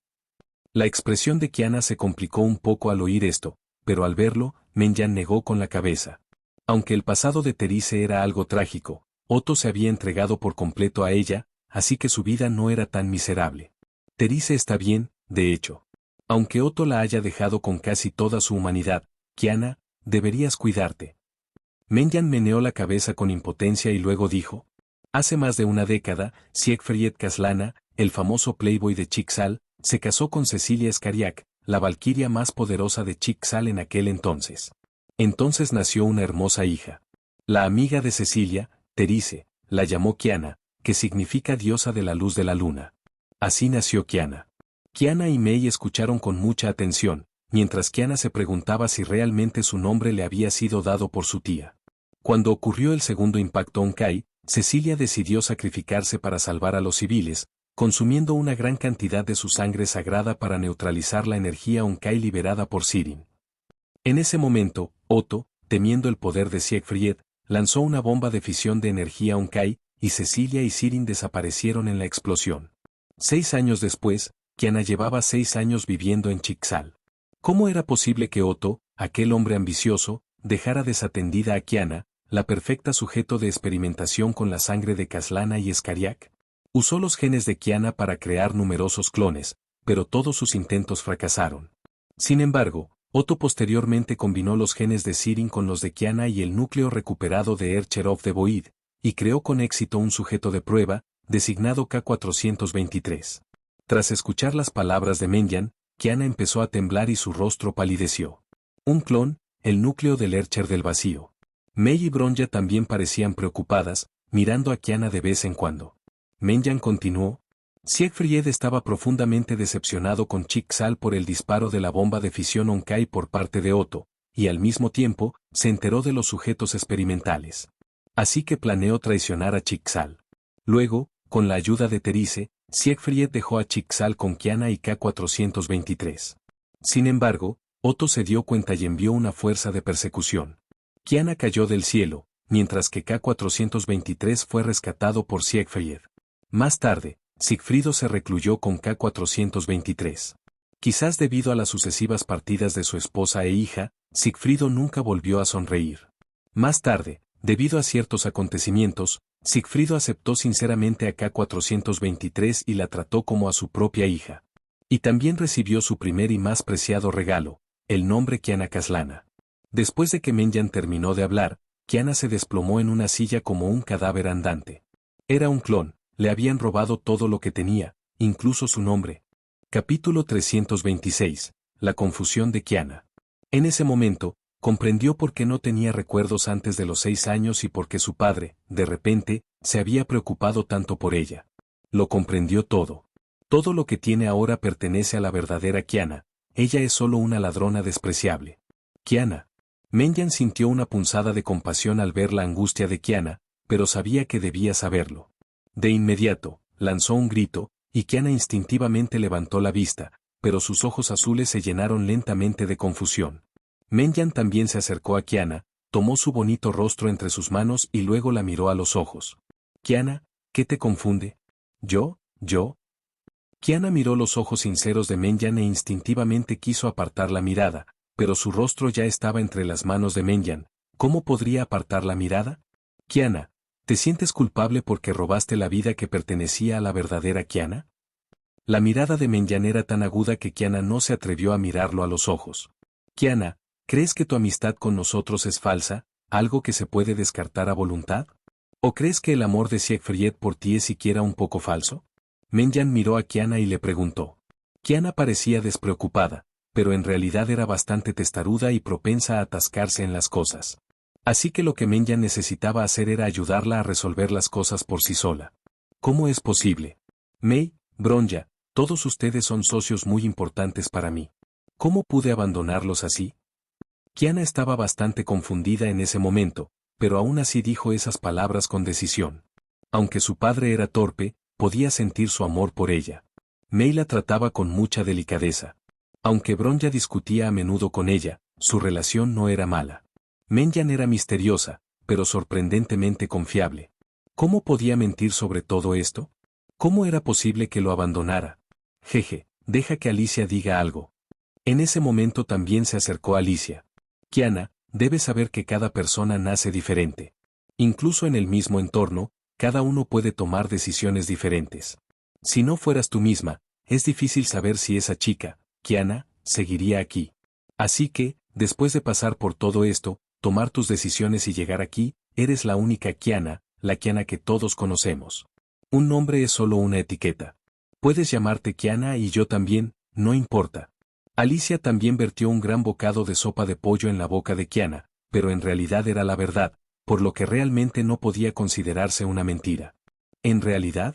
La expresión de Kiana se complicó un poco al oír esto, pero al verlo, Menyan negó con la cabeza. Aunque el pasado de Therese era algo trágico, Otto se había entregado por completo a ella, así que su vida no era tan miserable. Therese está bien, de hecho. Aunque Otto la haya dejado con casi toda su humanidad, Kiana, deberías cuidarte. Menyan meneó la cabeza con impotencia y luego dijo. Hace más de una década, Siegfried Kaslana, el famoso playboy de Chicxal, se casó con Cecilia Skariak, la valquiria más poderosa de Chicxal en aquel entonces. Entonces nació una hermosa hija. La amiga de Cecilia, Terice, la llamó Kiana, que significa diosa de la luz de la luna. Así nació Kiana. Kiana y Mei escucharon con mucha atención, mientras Kiana se preguntaba si realmente su nombre le había sido dado por su tía. Cuando ocurrió el segundo impacto Onkai, Cecilia decidió sacrificarse para salvar a los civiles, consumiendo una gran cantidad de su sangre sagrada para neutralizar la energía Onkai liberada por Sirin. En ese momento, Otto, temiendo el poder de Siegfried, lanzó una bomba de fisión de energía Onkai, y Cecilia y Sirin desaparecieron en la explosión. 6 años después, Kiana llevaba 6 años viviendo en Chicxal. ¿Cómo era posible que Otto, aquel hombre ambicioso, dejara desatendida a Kiana, la perfecta sujeto de experimentación con la sangre de Kaslana y Skariak? Usó los genes de Kiana para crear numerosos clones, pero todos sus intentos fracasaron. Sin embargo, Otto posteriormente combinó los genes de Sirin con los de Kiana y el núcleo recuperado de Ercherov de Void, y creó con éxito un sujeto de prueba, designado K423. Tras escuchar las palabras de Menyan, Kiana empezó a temblar y su rostro palideció. Un clon, el núcleo del Ercher del vacío. Mei y Bronja también parecían preocupadas, mirando a Kiana de vez en cuando. Menyan continuó. Siegfried estaba profundamente decepcionado con Chicxal por el disparo de la bomba de fisión Onkai por parte de Otto, y al mismo tiempo, se enteró de los sujetos experimentales. Así que planeó traicionar a Chicxal. Luego, con la ayuda de Terice, Siegfried dejó a Chicxal con Kiana y K423. Sin embargo, Otto se dio cuenta y envió una fuerza de persecución. Kiana cayó del cielo, mientras que K423 fue rescatado por Siegfried. Más tarde, Sigfrido se recluyó con K423. Quizás debido a las sucesivas partidas de su esposa e hija, Sigfrido nunca volvió a sonreír. Más tarde, debido a ciertos acontecimientos, Sigfrido aceptó sinceramente a K423 y la trató como a su propia hija. Y también recibió su primer y más preciado regalo, el nombre Kiana Kaslana. Después de que Menyan terminó de hablar, Kiana se desplomó en una silla como un cadáver andante. Era un clon, le habían robado todo lo que tenía, incluso su nombre. Capítulo 326. La confusión de Kiana. En ese momento, comprendió por qué no tenía recuerdos antes de los 6 años y por qué su padre, de repente, se había preocupado tanto por ella. Lo comprendió todo. Todo lo que tiene ahora pertenece a la verdadera Kiana, ella es solo una ladrona despreciable. Kiana. Menyan sintió una punzada de compasión al ver la angustia de Kiana, pero sabía que debía saberlo. De inmediato, lanzó un grito, y Kiana instintivamente levantó la vista, pero sus ojos azules se llenaron lentamente de confusión. Menyan también se acercó a Kiana, tomó su bonito rostro entre sus manos y luego la miró a los ojos. Kiana, ¿qué te confunde? ¿Yo? Kiana miró los ojos sinceros de Menyan e instintivamente quiso apartar la mirada, pero su rostro ya estaba entre las manos de Menyan. ¿Cómo podría apartar la mirada? Kiana, ¿te sientes culpable porque robaste la vida que pertenecía a la verdadera Kiana? La mirada de Menyan era tan aguda que Kiana no se atrevió a mirarlo a los ojos. Kiana, ¿crees que tu amistad con nosotros es falsa, algo que se puede descartar a voluntad? ¿O crees que el amor de Siegfried por ti es siquiera un poco falso? Menyan miró a Kiana y le preguntó. Kiana parecía despreocupada, pero en realidad era bastante testaruda y propensa a atascarse en las cosas. Así que lo que Menyan necesitaba hacer era ayudarla a resolver las cosas por sí sola. ¿Cómo es posible? Mei, Bronja, todos ustedes son socios muy importantes para mí. ¿Cómo pude abandonarlos así? Kiana estaba bastante confundida en ese momento, pero aún así dijo esas palabras con decisión. Aunque su padre era torpe, podía sentir su amor por ella. Mei la trataba con mucha delicadeza. Aunque Bronja discutía a menudo con ella, su relación no era mala. Menyan era misteriosa, pero sorprendentemente confiable. ¿Cómo podía mentir sobre todo esto? ¿Cómo era posible que lo abandonara? Jeje, deja que Alicia diga algo. En ese momento también se acercó Alicia. Kiana, debes saber que cada persona nace diferente. Incluso en el mismo entorno, cada uno puede tomar decisiones diferentes. Si no fueras tú misma, es difícil saber si esa chica, Kiana, seguiría aquí. Así que, después de pasar por todo esto, tomar tus decisiones y llegar aquí, eres la única Kiana, la Kiana que todos conocemos. Un nombre es solo una etiqueta. Puedes llamarte Kiana y yo también, no importa. Alicia también vertió un gran bocado de sopa de pollo en la boca de Kiana, pero en realidad era la verdad, por lo que realmente no podía considerarse una mentira. ¿En realidad?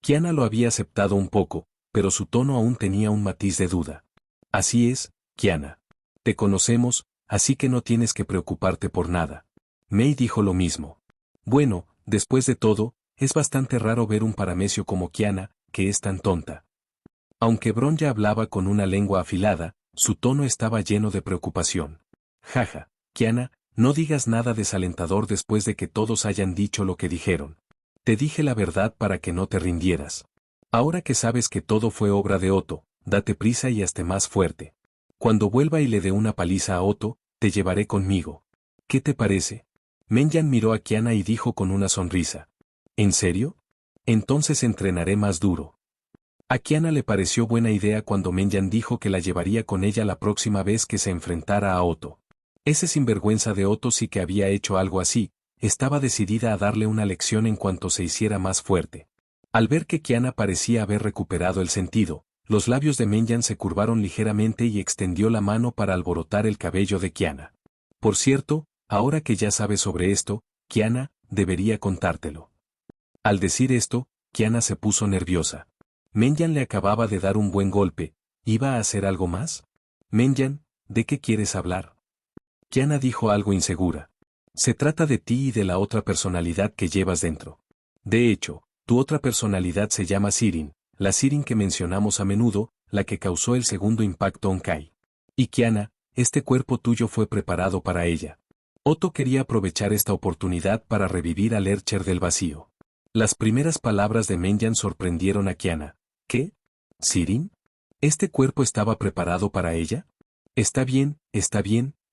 Kiana lo había aceptado un poco, pero su tono aún tenía un matiz de duda. Así es, Kiana. Te conocemos, así que no tienes que preocuparte por nada. May dijo lo mismo. Bueno, después de todo, es bastante raro ver un paramecio como Kiana, que es tan tonta. Aunque Bron ya hablaba con una lengua afilada, su tono estaba lleno de preocupación. Jaja, Kiana, no digas nada desalentador después de que todos hayan dicho lo que dijeron. Te dije la verdad para que no te rindieras. Ahora que sabes que todo fue obra de Otto, date prisa y hazte más fuerte. Cuando vuelva y le dé una paliza a Otto, te llevaré conmigo. ¿Qué te parece? Menjan miró a Kiana y dijo con una sonrisa. ¿En serio? Entonces entrenaré más duro. A Kiana le pareció buena idea cuando Menjan dijo que la llevaría con ella la próxima vez que se enfrentara a Otto. Ese sinvergüenza de Otto sí que había hecho algo así, estaba decidida a darle una lección en cuanto se hiciera más fuerte. Al ver que Kiana parecía haber recuperado el sentido, los labios de Menjan se curvaron ligeramente y extendió la mano para alborotar el cabello de Kiana. Por cierto, ahora que ya sabes sobre esto, Kiana, debería contártelo. Al decir esto, Kiana se puso nerviosa. Menjan le acababa de dar un buen golpe, ¿iba a hacer algo más? Menjan, ¿de qué quieres hablar? Kiana dijo algo insegura. Se trata de ti y de la otra personalidad que llevas dentro. De hecho, tu otra personalidad se llama Sirin, la Sirin que mencionamos a menudo, la que causó el segundo impacto Onkai. Y Kiana, este cuerpo tuyo fue preparado para ella. Otto quería aprovechar esta oportunidad para revivir al Ercher del vacío. Las primeras palabras de Menjan sorprendieron a Kiana. ¿Qué? ¿Sirin? ¿Este cuerpo estaba preparado para ella? Está bien,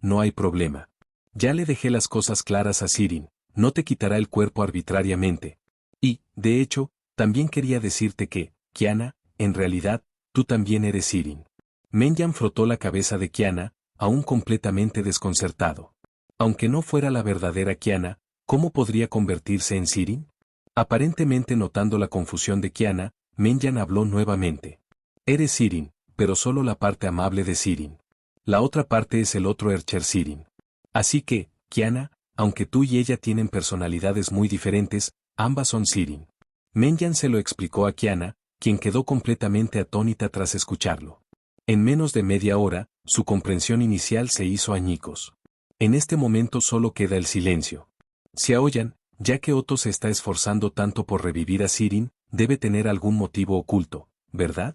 no hay problema. Ya le dejé las cosas claras a Sirin, no te quitará el cuerpo arbitrariamente. Y, de hecho, también quería decirte que, Kiana, en realidad, tú también eres Sirin. Menjan frotó la cabeza de Kiana, aún completamente desconcertado. Aunque no fuera la verdadera Kiana, ¿cómo podría convertirse en Sirin? Aparentemente notando la confusión de Kiana, Menjan habló nuevamente. Eres Sirin, pero solo la parte amable de Sirin. La otra parte es el otro Ercher Sirin. Así que, Kiana, aunque tú y ella tienen personalidades muy diferentes, ambas son Sirin. Menjan se lo explicó a Kiana, quien quedó completamente atónita tras escucharlo. En menos de media hora, su comprensión inicial se hizo añicos. En este momento solo queda el silencio. Xiaoyan, ya que Otto se está esforzando tanto por revivir a Sirin, debe tener algún motivo oculto, ¿verdad?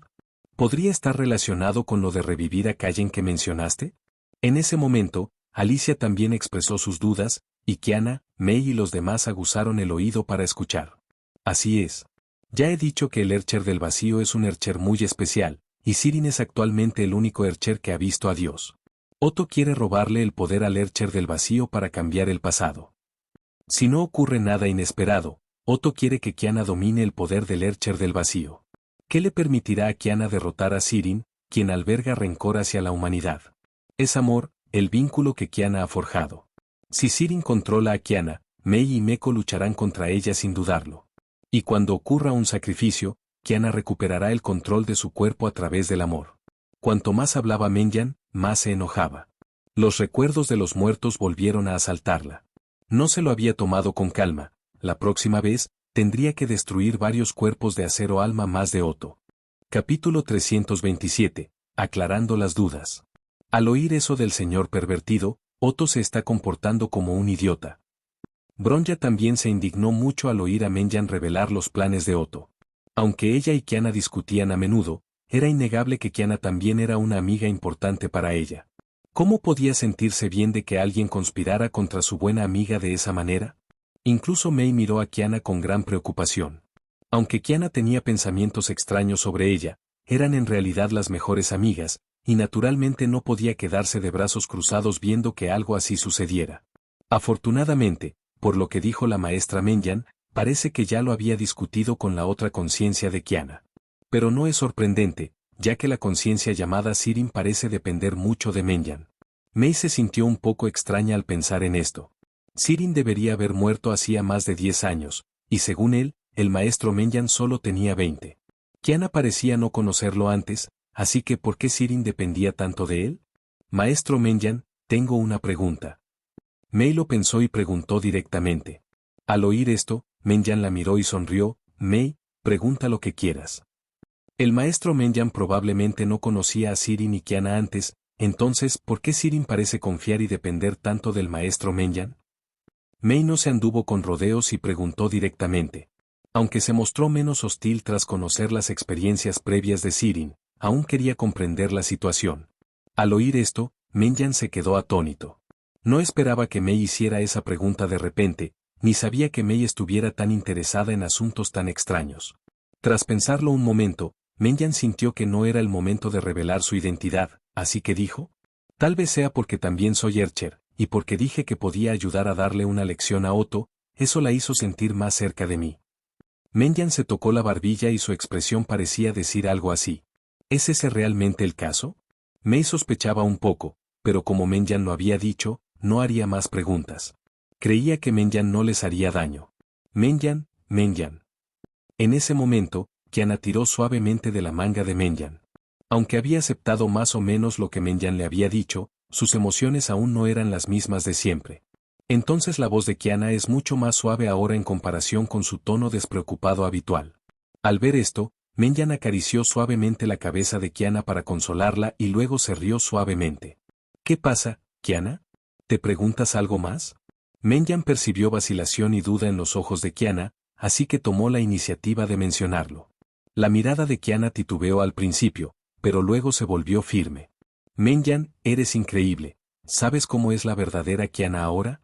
¿Podría estar relacionado con lo de revivir a Kallen que mencionaste? En ese momento, Alicia también expresó sus dudas, y Kiana, May y los demás aguzaron el oído para escuchar. Así es. Ya he dicho que el Ercher del vacío es un Ercher muy especial, y Sirin es actualmente el único Ercher que ha visto a Dios. Otto quiere robarle el poder al Ercher del vacío para cambiar el pasado. Si no ocurre nada inesperado, Otto quiere que Kiana domine el poder del Ercher del vacío. ¿Qué le permitirá a Kiana derrotar a Sirin, quien alberga rencor hacia la humanidad? Es amor, el vínculo que Kiana ha forjado. Si Sirin controla a Kiana, May y Meko lucharán contra ella sin dudarlo. Y cuando ocurra un sacrificio, Kiana recuperará el control de su cuerpo a través del amor. Cuanto más hablaba Menjan, más se enojaba. Los recuerdos de los muertos volvieron a asaltarla. No se lo había tomado con calma. La próxima vez, tendría que destruir varios cuerpos de acero alma más de Otto. Capítulo 327. Aclarando las dudas. Al oír eso del señor pervertido, Otto se está comportando como un idiota. Bronja también se indignó mucho al oír a Menjan revelar los planes de Otto. Aunque ella y Kiana discutían a menudo, era innegable que Kiana también era una amiga importante para ella. ¿Cómo podía sentirse bien de que alguien conspirara contra su buena amiga de esa manera? Incluso May miró a Kiana con gran preocupación. Aunque Kiana tenía pensamientos extraños sobre ella, eran en realidad las mejores amigas, y naturalmente no podía quedarse de brazos cruzados viendo que algo así sucediera. Afortunadamente, por lo que dijo la maestra Menjan, parece que ya lo había discutido con la otra conciencia de Kiana. Pero no es sorprendente, ya que la conciencia llamada Sirin parece depender mucho de Menjan. May se sintió un poco extraña al pensar en esto. Sirin debería haber muerto hacía más de 10 años, y según él, el maestro Menyan solo tenía 20. Kiana parecía no conocerlo antes, así que ¿por qué Sirin dependía tanto de él? Maestro Menyan, tengo una pregunta. Mei lo pensó y preguntó directamente. Al oír esto, Menyan la miró y sonrió. Mei, pregunta lo que quieras. El maestro Menyan probablemente no conocía a Sirin y Kiana antes, entonces, ¿por qué Sirin parece confiar y depender tanto del maestro Menyan? Mei no se anduvo con rodeos y preguntó directamente. Aunque se mostró menos hostil tras conocer las experiencias previas de Sirin, aún quería comprender la situación. Al oír esto, Menyan se quedó atónito. No esperaba que Mei hiciera esa pregunta de repente, ni sabía que Mei estuviera tan interesada en asuntos tan extraños. Tras pensarlo un momento, Menyan sintió que no era el momento de revelar su identidad, así que dijo: tal vez sea porque también soy Archer, y porque dije que podía ayudar a darle una lección a Otto, eso la hizo sentir más cerca de mí. Menyan se tocó la barbilla y su expresión parecía decir algo así. ¿Es ese realmente el caso? Mei sospechaba un poco, pero como Menyan lo había dicho, no haría más preguntas. Creía que Menyan no les haría daño. Menyan, Menyan. En ese momento, Kiana tiró suavemente de la manga de Menyan. Aunque había aceptado más o menos lo que Menyan le había dicho, sus emociones aún no eran las mismas de siempre. Entonces la voz de Kiana es mucho más suave ahora en comparación con su tono despreocupado habitual. Al ver esto, Menyan acarició suavemente la cabeza de Kiana para consolarla y luego se rió suavemente. ¿Qué pasa, Kiana? ¿Te preguntas algo más? Menyan percibió vacilación y duda en los ojos de Kiana, así que tomó la iniciativa de mencionarlo. La mirada de Kiana titubeó al principio, pero luego se volvió firme. Menyan, eres increíble. ¿Sabes cómo es la verdadera Kiana ahora?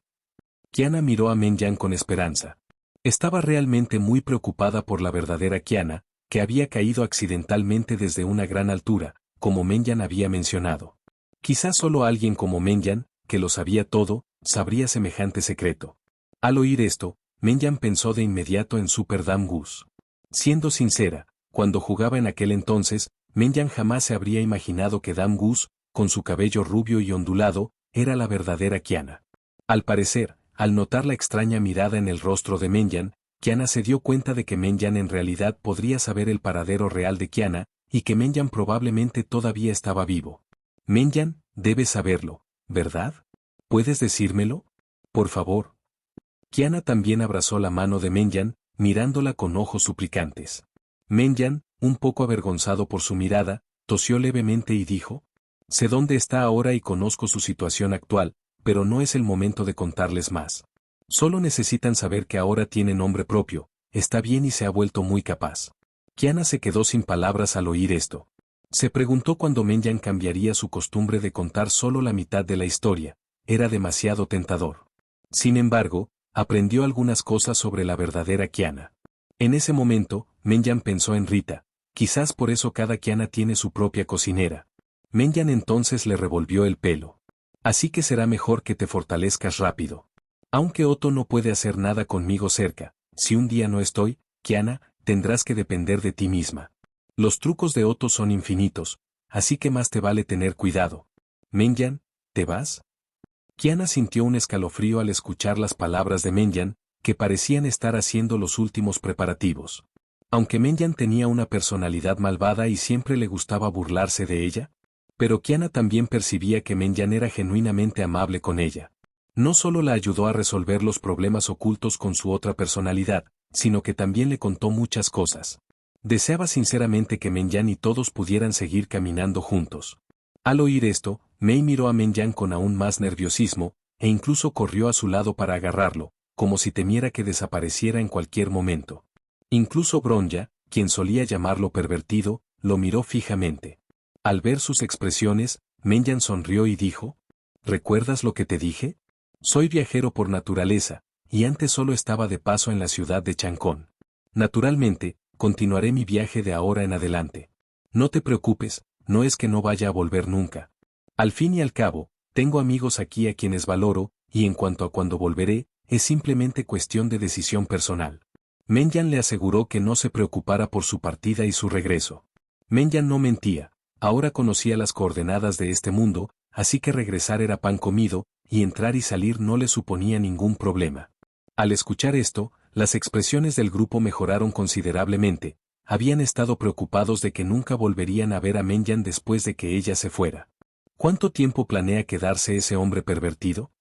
Kiana miró a Menyan con esperanza. Estaba realmente muy preocupada por la verdadera Kiana, que había caído accidentalmente desde una gran altura, como Menyan había mencionado. Quizás solo alguien como Menyan, que lo sabía todo, sabría semejante secreto. Al oír esto, Menyan pensó de inmediato en Super Damn Goose. Siendo sincera, cuando jugaba en aquel entonces, Menyan jamás se habría imaginado que Damn Goose, con su cabello rubio y ondulado, era la verdadera Kiana. Al parecer, al notar la extraña mirada en el rostro de Menyan, Kiana se dio cuenta de que Menyan en realidad podría saber el paradero real de Kiana, y que Menyan probablemente todavía estaba vivo. Menyan, debes saberlo, ¿verdad? ¿Puedes decírmelo? Por favor. Kiana también abrazó la mano de Menyan, mirándola con ojos suplicantes. Menyan, un poco avergonzado por su mirada, tosió levemente y dijo: sé dónde está ahora y conozco su situación actual, pero no es el momento de contarles más. Solo necesitan saber que ahora tiene nombre propio, está bien y se ha vuelto muy capaz. Kiana se quedó sin palabras al oír esto. Se preguntó cuándo Menyan cambiaría su costumbre de contar solo la mitad de la historia, era demasiado tentador. Sin embargo, aprendió algunas cosas sobre la verdadera Kiana. En ese momento, Menyan pensó en Rita, quizás por eso cada Kiana tiene su propia cocinera. Menyan entonces le revolvió el pelo. Así que será mejor que te fortalezcas rápido. Aunque Otto no puede hacer nada conmigo cerca, si un día no estoy, Kiana, tendrás que depender de ti misma. Los trucos de Otto son infinitos, así que más te vale tener cuidado. Menyan, ¿te vas? Kiana sintió un escalofrío al escuchar las palabras de Menyan, que parecían estar haciendo los últimos preparativos. Aunque Menyan tenía una personalidad malvada y siempre le gustaba burlarse de ella, pero Kiana también percibía que Menyan era genuinamente amable con ella. No solo la ayudó a resolver los problemas ocultos con su otra personalidad, sino que también le contó muchas cosas. Deseaba sinceramente que Menyan y todos pudieran seguir caminando juntos. Al oír esto, Mei miró a Menyan con aún más nerviosismo, e incluso corrió a su lado para agarrarlo, como si temiera que desapareciera en cualquier momento. Incluso Bronya, quien solía llamarlo pervertido, lo miró fijamente. Al ver sus expresiones, Menyan sonrió y dijo: ¿recuerdas lo que te dije? Soy viajero por naturaleza, y antes solo estaba de paso en la ciudad de Chancón. Naturalmente, continuaré mi viaje de ahora en adelante. No te preocupes, no es que no vaya a volver nunca. Al fin y al cabo, tengo amigos aquí a quienes valoro, y en cuanto a cuándo volveré, es simplemente cuestión de decisión personal. Menyan le aseguró que no se preocupara por su partida y su regreso. Menyan no mentía, ahora conocía las coordenadas de este mundo, así que regresar era pan comido, y entrar y salir no le suponía ningún problema. Al escuchar esto, las expresiones del grupo mejoraron considerablemente. Habían estado preocupados de que nunca volverían a ver a Menyan después de que ella se fuera. ¿Cuánto tiempo planea quedarse ese hombre pervertido?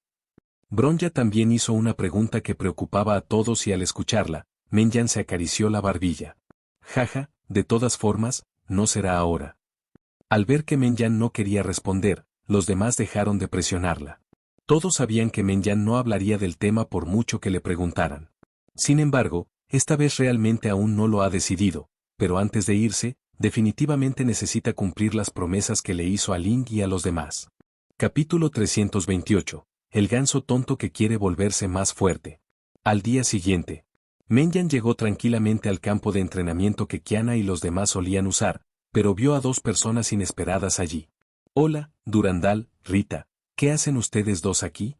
Bronja también hizo una pregunta que preocupaba a todos y al escucharla, Menyan se acarició la barbilla. Jaja, de todas formas, no será ahora. Al ver que Menyan no quería responder, los demás dejaron de presionarla. Todos sabían que Menyan no hablaría del tema por mucho que le preguntaran. Sin embargo, esta vez realmente aún no lo ha decidido, pero antes de irse, definitivamente necesita cumplir las promesas que le hizo a Ling y a los demás. Capítulo 328. El ganso tonto que quiere volverse más fuerte. Al día siguiente, Menyan llegó tranquilamente al campo de entrenamiento que Kiana y los demás solían usar, pero vio a dos personas inesperadas allí. Hola, Durandal, Rita, ¿qué hacen ustedes dos aquí?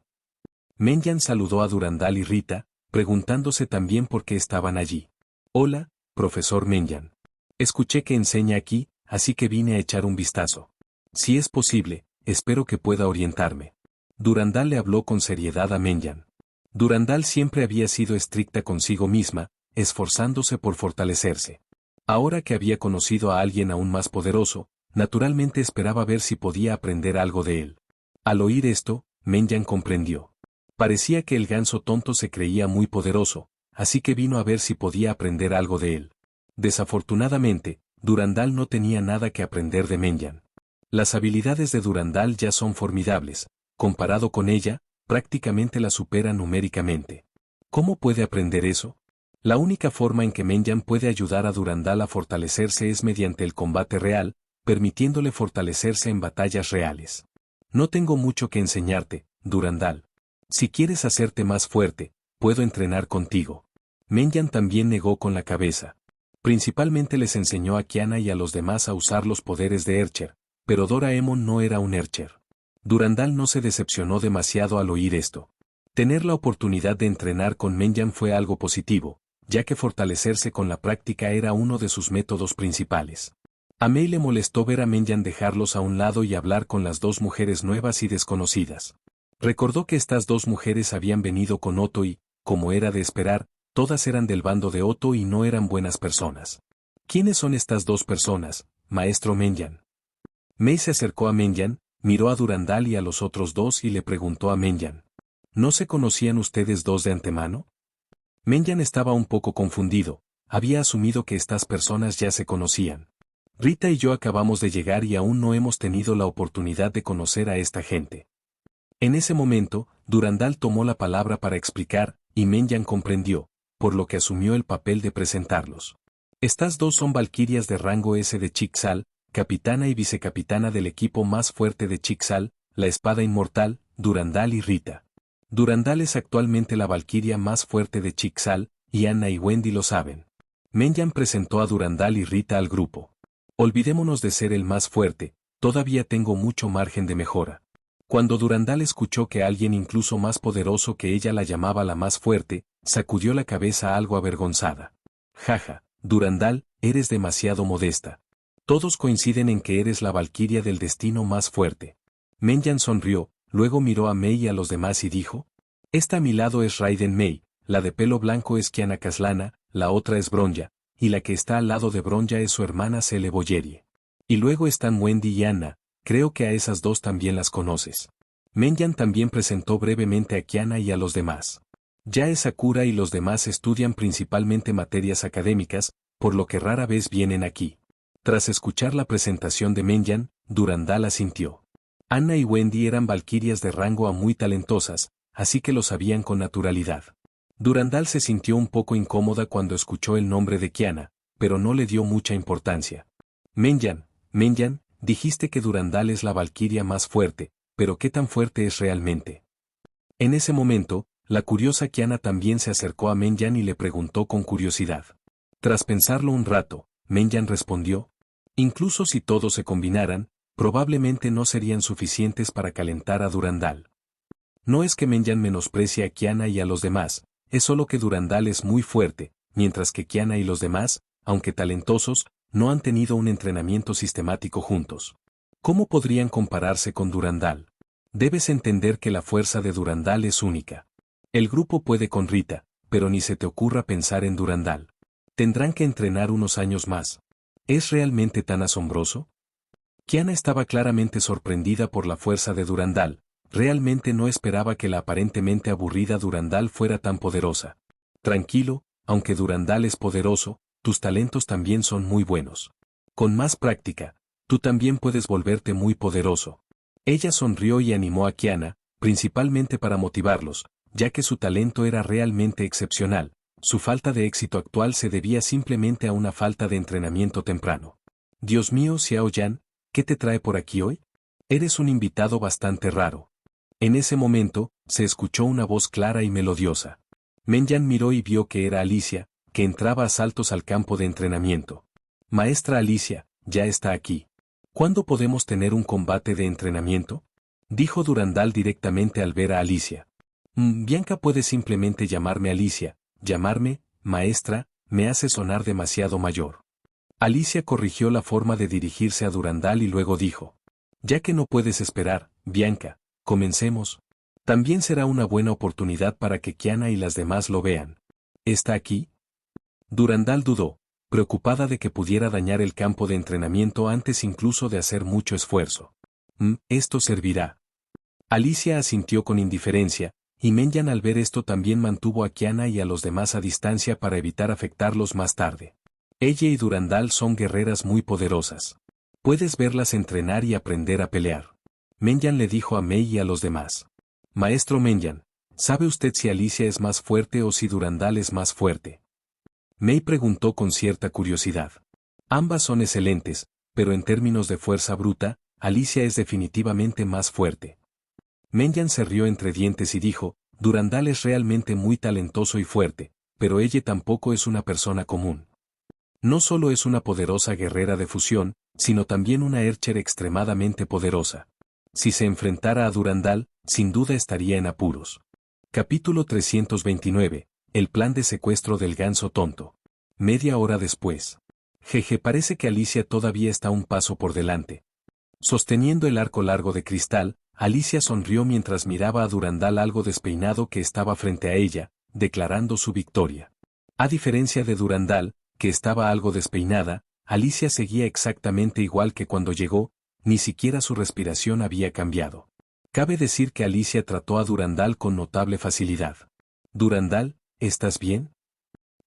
Menyan saludó a Durandal y Rita, preguntándose también por qué estaban allí. Hola, profesor Menyan. Escuché que enseña aquí, así que vine a echar un vistazo. Si es posible, espero que pueda orientarme. Durandal le habló con seriedad a Menyan. Durandal siempre había sido estricta consigo misma, esforzándose por fortalecerse. Ahora que había conocido a alguien aún más poderoso, naturalmente esperaba ver si podía aprender algo de él. Al oír esto, Menyan comprendió. Parecía que el ganso tonto se creía muy poderoso, así que vino a ver si podía aprender algo de él. Desafortunadamente, Durandal no tenía nada que aprender de Menyan. Las habilidades de Durandal ya son formidables. Comparado con ella, prácticamente la supera numéricamente. ¿Cómo puede aprender eso? La única forma en que Menyan puede ayudar a Durandal a fortalecerse es mediante el combate real, permitiéndole fortalecerse en batallas reales. No tengo mucho que enseñarte, Durandal. Si quieres hacerte más fuerte, puedo entrenar contigo. Menyan también negó con la cabeza. Principalmente les enseñó a Kiana y a los demás a usar los poderes de Ercher, pero Doraemon no era un Ercher. Durandal no se decepcionó demasiado al oír esto. Tener la oportunidad de entrenar con Menyan fue algo positivo, ya que fortalecerse con la práctica era uno de sus métodos principales. A Mei le molestó ver a Menyan dejarlos a un lado y hablar con las dos mujeres nuevas y desconocidas. Recordó que estas dos mujeres habían venido con Otto y, como era de esperar, todas eran del bando de Otto y no eran buenas personas. ¿Quiénes son estas dos personas, maestro Menyan? Mei se acercó a Menyan, miró a Durandal y a los otros dos y le preguntó a Menyan. ¿No se conocían ustedes dos de antemano? Menyan estaba un poco confundido, había asumido que estas personas ya se conocían. Rita y yo acabamos de llegar y aún no hemos tenido la oportunidad de conocer a esta gente. En ese momento, Durandal tomó la palabra para explicar, y Menyan comprendió, por lo que asumió el papel de presentarlos. Estas dos son valquirias de rango S de Chixal, capitana y vicecapitana del equipo más fuerte de Chixal, la espada inmortal, Durandal y Rita. Durandal es actualmente la valquiria más fuerte de Chixal, y Anna y Wendy lo saben. Menyan presentó a Durandal y Rita al grupo. Olvidémonos de ser el más fuerte, todavía tengo mucho margen de mejora. Cuando Durandal escuchó que alguien incluso más poderoso que ella la llamaba la más fuerte, sacudió la cabeza algo avergonzada. Jaja, Durandal, eres demasiado modesta. Todos coinciden en que eres la valquiria del destino más fuerte. Menyan sonrió, luego miró a Mei y a los demás y dijo, esta a mi lado es Raiden Mei, la de pelo blanco es Kiana Kaslana, la otra es Bronja, y la que está al lado de Bronja es su hermana Cele Boyerie. Y luego están Wendy y Anna, creo que a esas dos también las conoces. Menyan también presentó brevemente a Kiana y a los demás. Yae Sakura y los demás estudian principalmente materias académicas, por lo que rara vez vienen aquí. Tras escuchar la presentación de Menyan, Durandal asintió. Anna y Wendy eran valquirias de rango A muy talentosas, así que lo sabían con naturalidad. Durandal se sintió un poco incómoda cuando escuchó el nombre de Kiana, pero no le dio mucha importancia. Menyan, dijiste que Durandal es la valquiria más fuerte, pero ¿qué tan fuerte es realmente? En ese momento, la curiosa Kiana también se acercó a Menyan y le preguntó con curiosidad. Tras pensarlo un rato, Menyan respondió, incluso si todos se combinaran, probablemente no serían suficientes para calentar a Durandal. No es que Menyan menosprecie a Kiana y a los demás, es solo que Durandal es muy fuerte, mientras que Kiana y los demás, aunque talentosos, no han tenido un entrenamiento sistemático juntos. ¿Cómo podrían compararse con Durandal? Debes entender que la fuerza de Durandal es única. El grupo puede con Rita, pero ni se te ocurra pensar en Durandal. Tendrán que entrenar unos años más. ¿Es realmente tan asombroso? Kiana estaba claramente sorprendida por la fuerza de Durandal. Realmente no esperaba que la aparentemente aburrida Durandal fuera tan poderosa. Tranquilo, aunque Durandal es poderoso, tus talentos también son muy buenos. Con más práctica, tú también puedes volverte muy poderoso. Ella sonrió y animó a Kiana, principalmente para motivarlos, ya que su talento era realmente excepcional. Su falta de éxito actual se debía simplemente a una falta de entrenamiento temprano. Dios mío, Xiao Yan, ¿qué te trae por aquí hoy? Eres un invitado bastante raro. En ese momento, se escuchó una voz clara y melodiosa. Menyan miró y vio que era Alicia, que entraba a saltos al campo de entrenamiento. Maestra Alicia, ya está aquí. ¿Cuándo podemos tener un combate de entrenamiento? Dijo Durandal directamente al ver a Alicia. Bianca puede simplemente llamarme Alicia, llamarme, maestra, me hace sonar demasiado mayor. Alicia corrigió la forma de dirigirse a Durandal y luego dijo. Ya que no puedes esperar, Bianca, comencemos. También será una buena oportunidad para que Kiana y las demás lo vean. ¿Está aquí? Durandal dudó, preocupada de que pudiera dañar el campo de entrenamiento antes incluso de hacer mucho esfuerzo. Esto servirá. Alicia asintió con indiferencia, y Menyan al ver esto también mantuvo a Kiana y a los demás a distancia para evitar afectarlos más tarde. Ella y Durandal son guerreras muy poderosas. Puedes verlas entrenar y aprender a pelear. Menyan le dijo a Mei y a los demás. Maestro Menyan, ¿sabe usted si Alicia es más fuerte o si Durandal es más fuerte? Mei preguntó con cierta curiosidad. Ambas son excelentes, pero en términos de fuerza bruta, Alicia es definitivamente más fuerte. Menyan se rió entre dientes y dijo, Durandal es realmente muy talentoso y fuerte, pero ella tampoco es una persona común. No solo es una poderosa guerrera de fusión, sino también una Archer extremadamente poderosa. Si se enfrentara a Durandal, sin duda estaría en apuros. Capítulo 329. El plan de secuestro del ganso tonto. Media hora después. Jeje, parece que Alicia todavía está un paso por delante. Sosteniendo el arco largo de cristal, Alicia sonrió mientras miraba a Durandal algo despeinado que estaba frente a ella, declarando su victoria. A diferencia de Durandal, que estaba algo despeinada, Alicia seguía exactamente igual que cuando llegó, ni siquiera su respiración había cambiado. Cabe decir que Alicia trató a Durandal con notable facilidad. Durandal, ¿estás bien?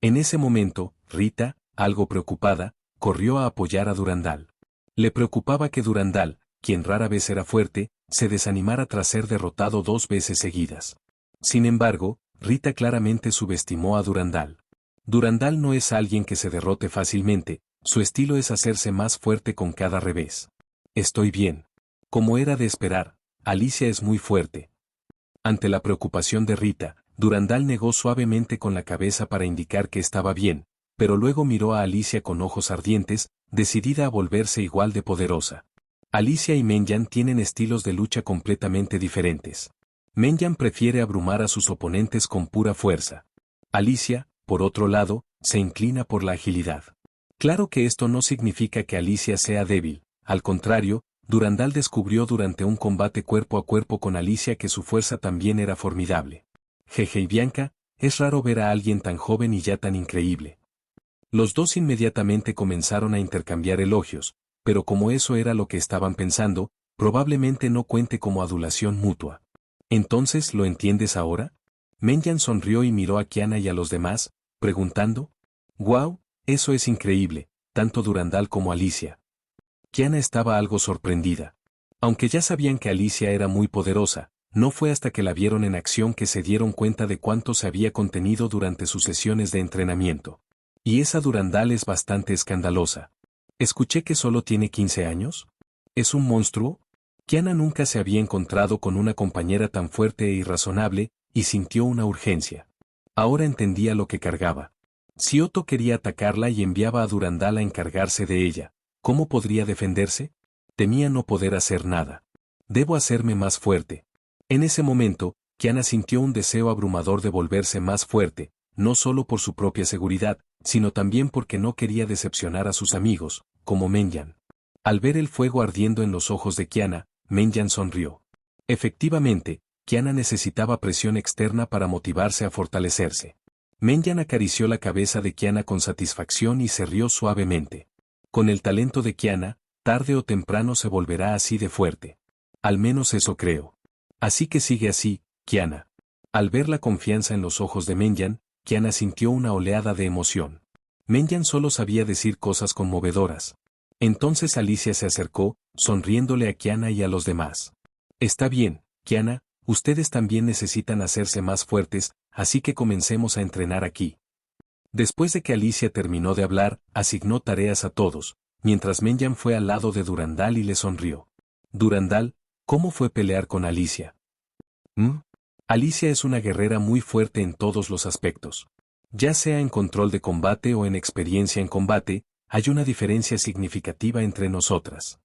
En ese momento, Rita, algo preocupada, corrió a apoyar a Durandal. Le preocupaba que Durandal, quien rara vez era fuerte, se desanimara tras ser derrotado 2 veces seguidas. Sin embargo, Rita claramente subestimó a Durandal. Durandal no es alguien que se derrote fácilmente, su estilo es hacerse más fuerte con cada revés. Estoy bien. Como era de esperar, Alicia es muy fuerte. Ante la preocupación de Rita, Durandal negó suavemente con la cabeza para indicar que estaba bien, pero luego miró a Alicia con ojos ardientes, decidida a volverse igual de poderosa. Alicia y Menyan tienen estilos de lucha completamente diferentes. Menyan prefiere abrumar a sus oponentes con pura fuerza. Alicia, por otro lado, se inclina por la agilidad. Claro que esto no significa que Alicia sea débil, al contrario, Durandal descubrió durante un combate cuerpo a cuerpo con Alicia que su fuerza también era formidable. Jeje y Bianca, es raro ver a alguien tan joven y ya tan increíble. Los dos inmediatamente comenzaron a intercambiar elogios, pero como eso era lo que estaban pensando, probablemente no cuente como adulación mutua. ¿Entonces lo entiendes ahora? Menyan sonrió y miró a Kiana y a los demás, preguntando. «¡Guau! Eso es increíble, tanto Durandal como Alicia». Kiana estaba algo sorprendida. Aunque ya sabían que Alicia era muy poderosa, no fue hasta que la vieron en acción que se dieron cuenta de cuánto se había contenido durante sus sesiones de entrenamiento. Y esa Durandal es bastante escandalosa. Escuché que solo tiene 15 años. ¿Es un monstruo? Kiana nunca se había encontrado con una compañera tan fuerte e irrazonable, y sintió una urgencia. Ahora entendía lo que cargaba. Si Otto quería atacarla y enviaba a Durandal a encargarse de ella, ¿cómo podría defenderse? Temía no poder hacer nada. Debo hacerme más fuerte. En ese momento, Kiana sintió un deseo abrumador de volverse más fuerte, no solo por su propia seguridad, sino también porque no quería decepcionar a sus amigos, como Menyan. Al ver el fuego ardiendo en los ojos de Kiana, Menyan sonrió. Efectivamente, Kiana necesitaba presión externa para motivarse a fortalecerse. Menyan acarició la cabeza de Kiana con satisfacción y se rió suavemente. Con el talento de Kiana, tarde o temprano se volverá así de fuerte. Al menos eso creo. Así que sigue así, Kiana. Al ver la confianza en los ojos de Menyan, Kiana sintió una oleada de emoción. Menyan solo sabía decir cosas conmovedoras. Entonces Alicia se acercó, sonriéndole a Kiana y a los demás. Está bien, Kiana, ustedes también necesitan hacerse más fuertes, así que comencemos a entrenar aquí. Después de que Alicia terminó de hablar, asignó tareas a todos, mientras Menyan fue al lado de Durandal y le sonrió. Durandal, ¿cómo fue pelear con Alicia? Alicia es una guerrera muy fuerte en todos los aspectos. Ya sea en control de combate o en experiencia en combate, hay una diferencia significativa entre nosotras.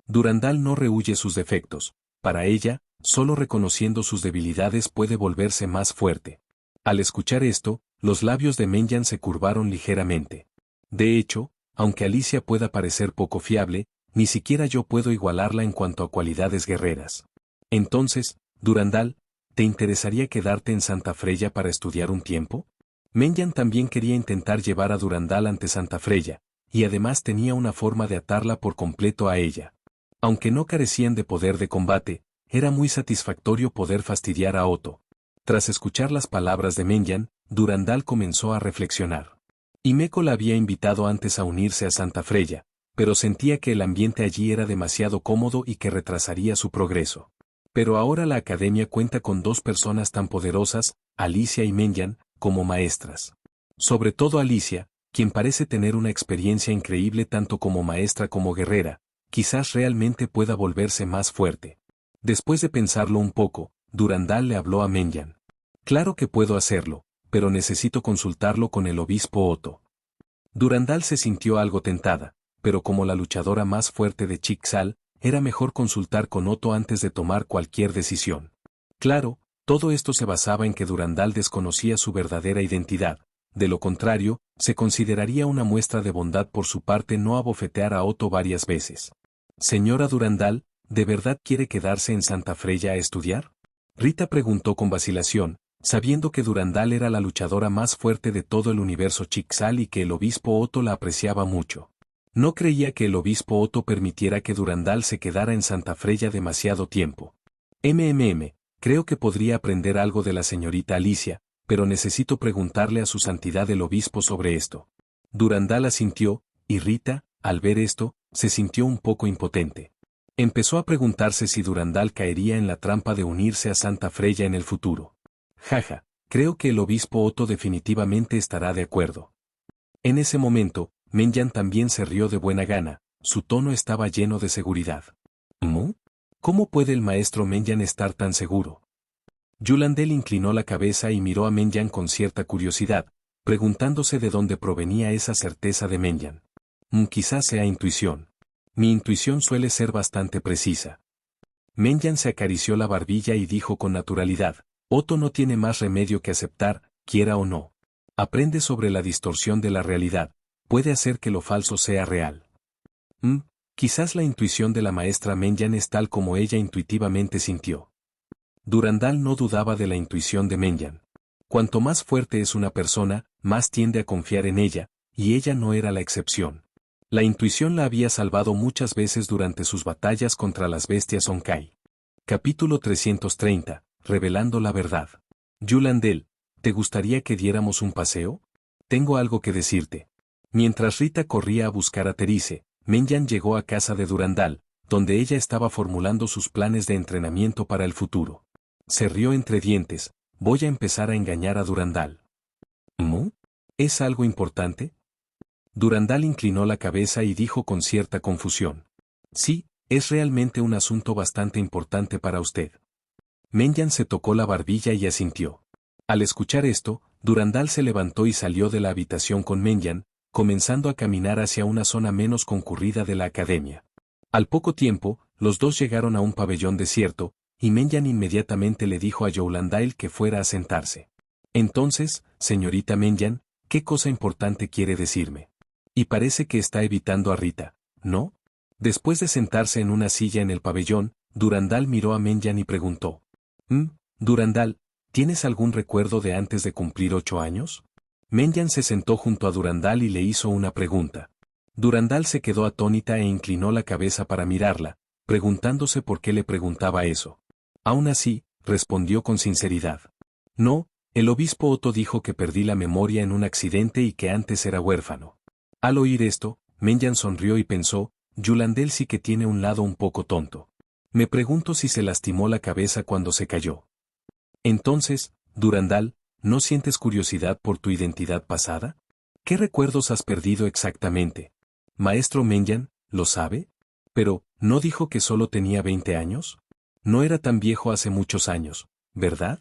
Durandal no rehúye sus defectos. Para ella, solo reconociendo sus debilidades puede volverse más fuerte. Al escuchar esto, los labios de Menyan se curvaron ligeramente. De hecho, aunque Alicia pueda parecer poco fiable, ni siquiera yo puedo igualarla en cuanto a cualidades guerreras. Entonces, Durandal, ¿te interesaría quedarte en Santa Freya para estudiar un tiempo? Menyan también quería intentar llevar a Durandal ante Santa Freya, y además tenía una forma de atarla por completo a ella. Aunque no carecían de poder de combate, era muy satisfactorio poder fastidiar a Otto. Tras escuchar las palabras de Menyan, Durandal comenzó a reflexionar. Himeko la había invitado antes a unirse a Santa Freya, pero sentía que el ambiente allí era demasiado cómodo y que retrasaría su progreso. Pero ahora la academia cuenta con dos personas tan poderosas, Alicia y Menyan, como maestras. Sobre todo Alicia, quien parece tener una experiencia increíble tanto como maestra como guerrera, quizás realmente pueda volverse más fuerte. Después de pensarlo un poco, Durandal le habló a Menyan. Claro que puedo hacerlo, pero necesito consultarlo con el obispo Otto. Durandal se sintió algo tentada, pero como la luchadora más fuerte de Chixal, era mejor consultar con Otto antes de tomar cualquier decisión. Claro, todo esto se basaba en que Durandal desconocía su verdadera identidad. De lo contrario, se consideraría una muestra de bondad por su parte no abofetear a Otto varias veces. Señora Durandal, ¿de verdad quiere quedarse en Santa Freya a estudiar? Rita preguntó con vacilación, sabiendo que Durandal era la luchadora más fuerte de todo el universo Chixal y que el obispo Otto la apreciaba mucho. No creía que el obispo Otto permitiera que Durandal se quedara en Santa Freya demasiado tiempo. Creo que podría aprender algo de la señorita Alicia, pero necesito preguntarle a su santidad el obispo sobre esto. Durandal asintió, y Rita, al ver esto, se sintió un poco impotente. Empezó a preguntarse si Durandal caería en la trampa de unirse a Santa Freya en el futuro. Jaja, creo que el obispo Otto definitivamente estará de acuerdo. En ese momento, Menyan también se rió de buena gana, su tono estaba lleno de seguridad. ¿Cómo puede el maestro Menyan estar tan seguro? Yulandel inclinó la cabeza y miró a Menyan con cierta curiosidad, preguntándose de dónde provenía esa certeza de Menyan. Quizás sea intuición. Mi intuición suele ser bastante precisa. Menyan se acarició la barbilla y dijo con naturalidad, Otto no tiene más remedio que aceptar, quiera o no. Aprende sobre la distorsión de la realidad, puede hacer que lo falso sea real. Quizás la intuición de la maestra Menyan es tal como ella intuitivamente sintió. Durandal no dudaba de la intuición de Menyan. Cuanto más fuerte es una persona, más tiende a confiar en ella, y ella no era la excepción. La intuición la había salvado muchas veces durante sus batallas contra las bestias Onkai. Capítulo 330, Revelando la verdad. Yulandel, ¿te gustaría que diéramos un paseo? Tengo algo que decirte. Mientras Rita corría a buscar a Terice, Menyan llegó a casa de Durandal, donde ella estaba formulando sus planes de entrenamiento para el futuro. Se rió entre dientes, voy a empezar a engañar a Durandal. ¿Es algo importante? Durandal inclinó la cabeza y dijo con cierta confusión. Sí, es realmente un asunto bastante importante para usted. Menyan se tocó la barbilla y asintió. Al escuchar esto, Durandal se levantó y salió de la habitación con Menyan, comenzando a caminar hacia una zona menos concurrida de la academia. Al poco tiempo, los dos llegaron a un pabellón desierto, y Menyan inmediatamente le dijo a Yulandale que fuera a sentarse. Entonces, señorita Menyan, ¿qué cosa importante quiere decirme? Y parece que está evitando a Rita, ¿no? Después de sentarse en una silla en el pabellón, Durandal miró a Menyan y preguntó. Durandal, ¿tienes algún recuerdo de antes de cumplir 8 años? Menyan se sentó junto a Durandal y le hizo una pregunta. Durandal se quedó atónita e inclinó la cabeza para mirarla, preguntándose por qué le preguntaba eso. Aún así, respondió con sinceridad. No, el obispo Otto dijo que perdí la memoria en un accidente y que antes era huérfano. Al oír esto, Menyan sonrió y pensó, Yulandel sí que tiene un lado un poco tonto. Me pregunto si se lastimó la cabeza cuando se cayó. Entonces, Durandal, ¿no sientes curiosidad por tu identidad pasada? ¿Qué recuerdos has perdido exactamente? Maestro Menyan, ¿lo sabe? Pero, ¿no dijo que solo tenía 20 años? No era tan viejo hace muchos años, ¿verdad?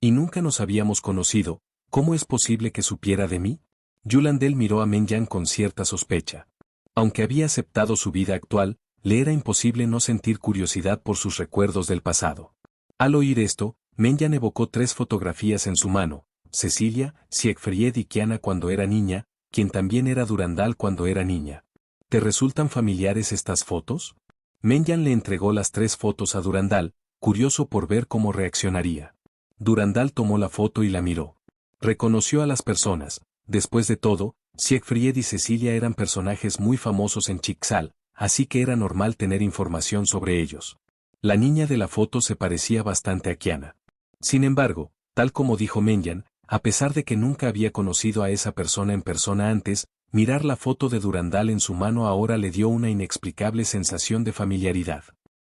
Y nunca nos habíamos conocido, ¿cómo es posible que supiera de mí? Yulandel miró a Menyan con cierta sospecha. Aunque había aceptado su vida actual, le era imposible no sentir curiosidad por sus recuerdos del pasado. Al oír esto, Menyan evocó 3 fotografías en su mano, Cecilia, Siegfried y Kiana cuando era niña, quien también era Durandal cuando era niña. ¿Te resultan familiares estas fotos? Menyan le entregó las 3 fotos a Durandal, curioso por ver cómo reaccionaría. Durandal tomó la foto y la miró. Reconoció a las personas. Después de todo, Siegfried y Cecilia eran personajes muy famosos en Chixal, así que era normal tener información sobre ellos. La niña de la foto se parecía bastante a Kiana. Sin embargo, tal como dijo Menyan, a pesar de que nunca había conocido a esa persona en persona antes, mirar la foto de Durandal en su mano ahora le dio una inexplicable sensación de familiaridad.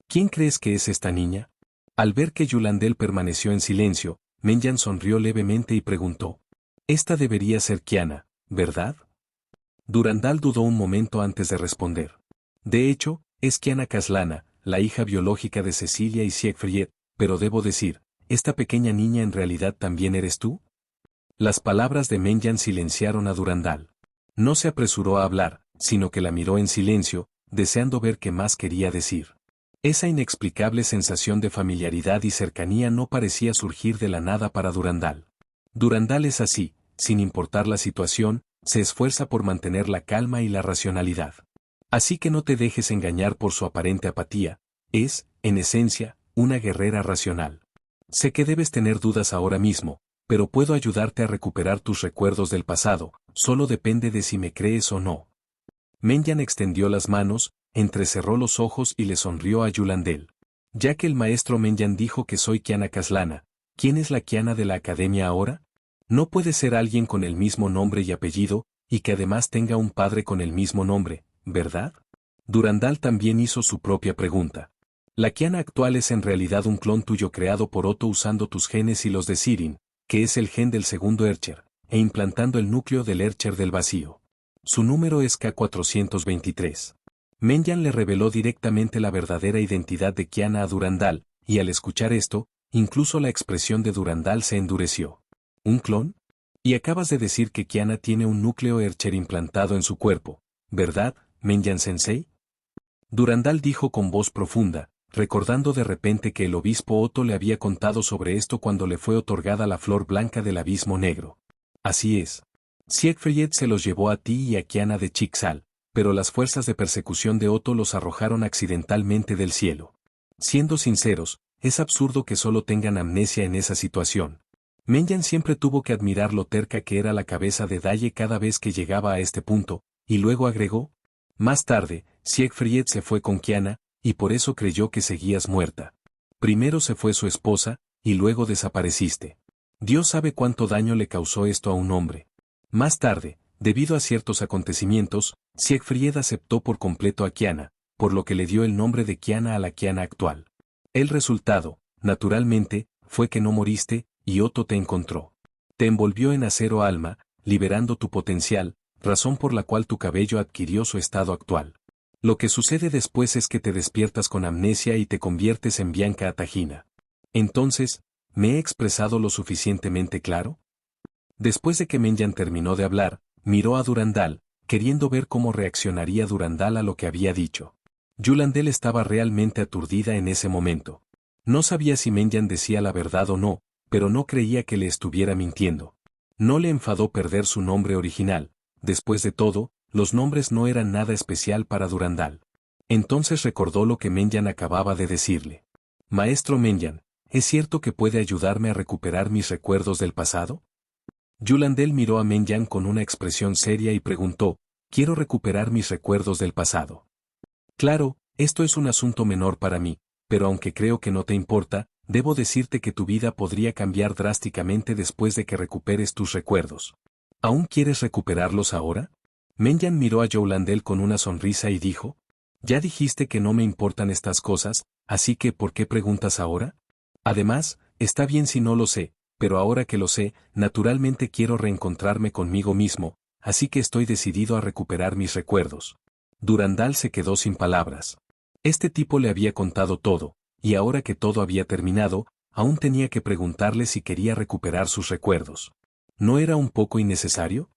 ¿Quién crees que es esta niña? Al ver que Yulandel permaneció en silencio, Menyan sonrió levemente y preguntó. Esta debería ser Kiana, ¿verdad? Durandal dudó un momento antes de responder. De hecho, es Kiana Kaslana, la hija biológica de Cecilia y Siegfried, pero debo decir, ¿esta pequeña niña en realidad también eres tú? Las palabras de Menyan silenciaron a Durandal. No se apresuró a hablar, sino que la miró en silencio, deseando ver qué más quería decir. Esa inexplicable sensación de familiaridad y cercanía no parecía surgir de la nada para Durandal. Durandal es así, sin importar la situación, se esfuerza por mantener la calma y la racionalidad. Así que no te dejes engañar por su aparente apatía, es, en esencia, una guerrera racional. Sé que debes tener dudas ahora mismo, pero puedo ayudarte a recuperar tus recuerdos del pasado, solo depende de si me crees o no. Menyan extendió las manos, entrecerró los ojos y le sonrió a Yulandel. Ya que el maestro Menyan dijo que soy Kiana Kaslana, ¿quién es la Kiana de la academia ahora? No puede ser alguien con el mismo nombre y apellido, y que además tenga un padre con el mismo nombre, ¿verdad? Durandal también hizo su propia pregunta. La Kiana actual es en realidad un clon tuyo creado por Otto usando tus genes y los de Sirin, que es el gen del segundo Ercher, e implantando el núcleo del Ercher del vacío. Su número es K423. Menyan le reveló directamente la verdadera identidad de Kiana a Durandal, y al escuchar esto, incluso la expresión de Durandal se endureció. ¿Un clon? Y acabas de decir que Kiana tiene un núcleo Ercher implantado en su cuerpo, ¿verdad, Menyan-sensei? Durandal dijo con voz profunda, recordando de repente que el obispo Otto le había contado sobre esto cuando le fue otorgada la flor blanca del abismo negro. Así es. Siegfried se los llevó a ti y a Kiana de Chixal, pero las fuerzas de persecución de Otto los arrojaron accidentalmente del cielo. Siendo sinceros, es absurdo que solo tengan amnesia en esa situación. Menyan siempre tuvo que admirar lo terca que era la cabeza de Daye cada vez que llegaba a este punto, y luego agregó. Más tarde, Siegfried se fue con Kiana, y por eso creyó que seguías muerta. Primero se fue su esposa, y luego desapareciste. Dios sabe cuánto daño le causó esto a un hombre. Más tarde, debido a ciertos acontecimientos, Siegfried aceptó por completo a Kiana, por lo que le dio el nombre de Kiana a la Kiana actual. El resultado, naturalmente, fue que no moriste, y Otto te encontró. Te envolvió en acero alma, liberando tu potencial, razón por la cual tu cabello adquirió su estado actual. Lo que sucede después es que te despiertas con amnesia y te conviertes en Bianca Atagina. Entonces, ¿me he expresado lo suficientemente claro? Después de que Menyan terminó de hablar, miró a Durandal, queriendo ver cómo reaccionaría Durandal a lo que había dicho. Yulandel estaba realmente aturdida en ese momento. No sabía si Menyan decía la verdad o no, pero no creía que le estuviera mintiendo. No le enfadó perder su nombre original. Después de todo, los nombres no eran nada especial para Durandal. Entonces recordó lo que Menyan acababa de decirle. Maestro Menyan, ¿es cierto que puede ayudarme a recuperar mis recuerdos del pasado? Yulandel miró a Menyan con una expresión seria y preguntó, quiero recuperar mis recuerdos del pasado. Claro, esto es un asunto menor para mí, pero aunque creo que no te importa, debo decirte que tu vida podría cambiar drásticamente después de que recuperes tus recuerdos. ¿Aún quieres recuperarlos ahora? Menyan miró a Yulandel con una sonrisa y dijo, ya dijiste que no me importan estas cosas, así que ¿por qué preguntas ahora? Además, está bien si no lo sé, pero ahora que lo sé, naturalmente quiero reencontrarme conmigo mismo, así que estoy decidido a recuperar mis recuerdos. Durandal se quedó sin palabras. Este tipo le había contado todo, y ahora que todo había terminado, aún tenía que preguntarle si quería recuperar sus recuerdos. ¿No era un poco innecesario?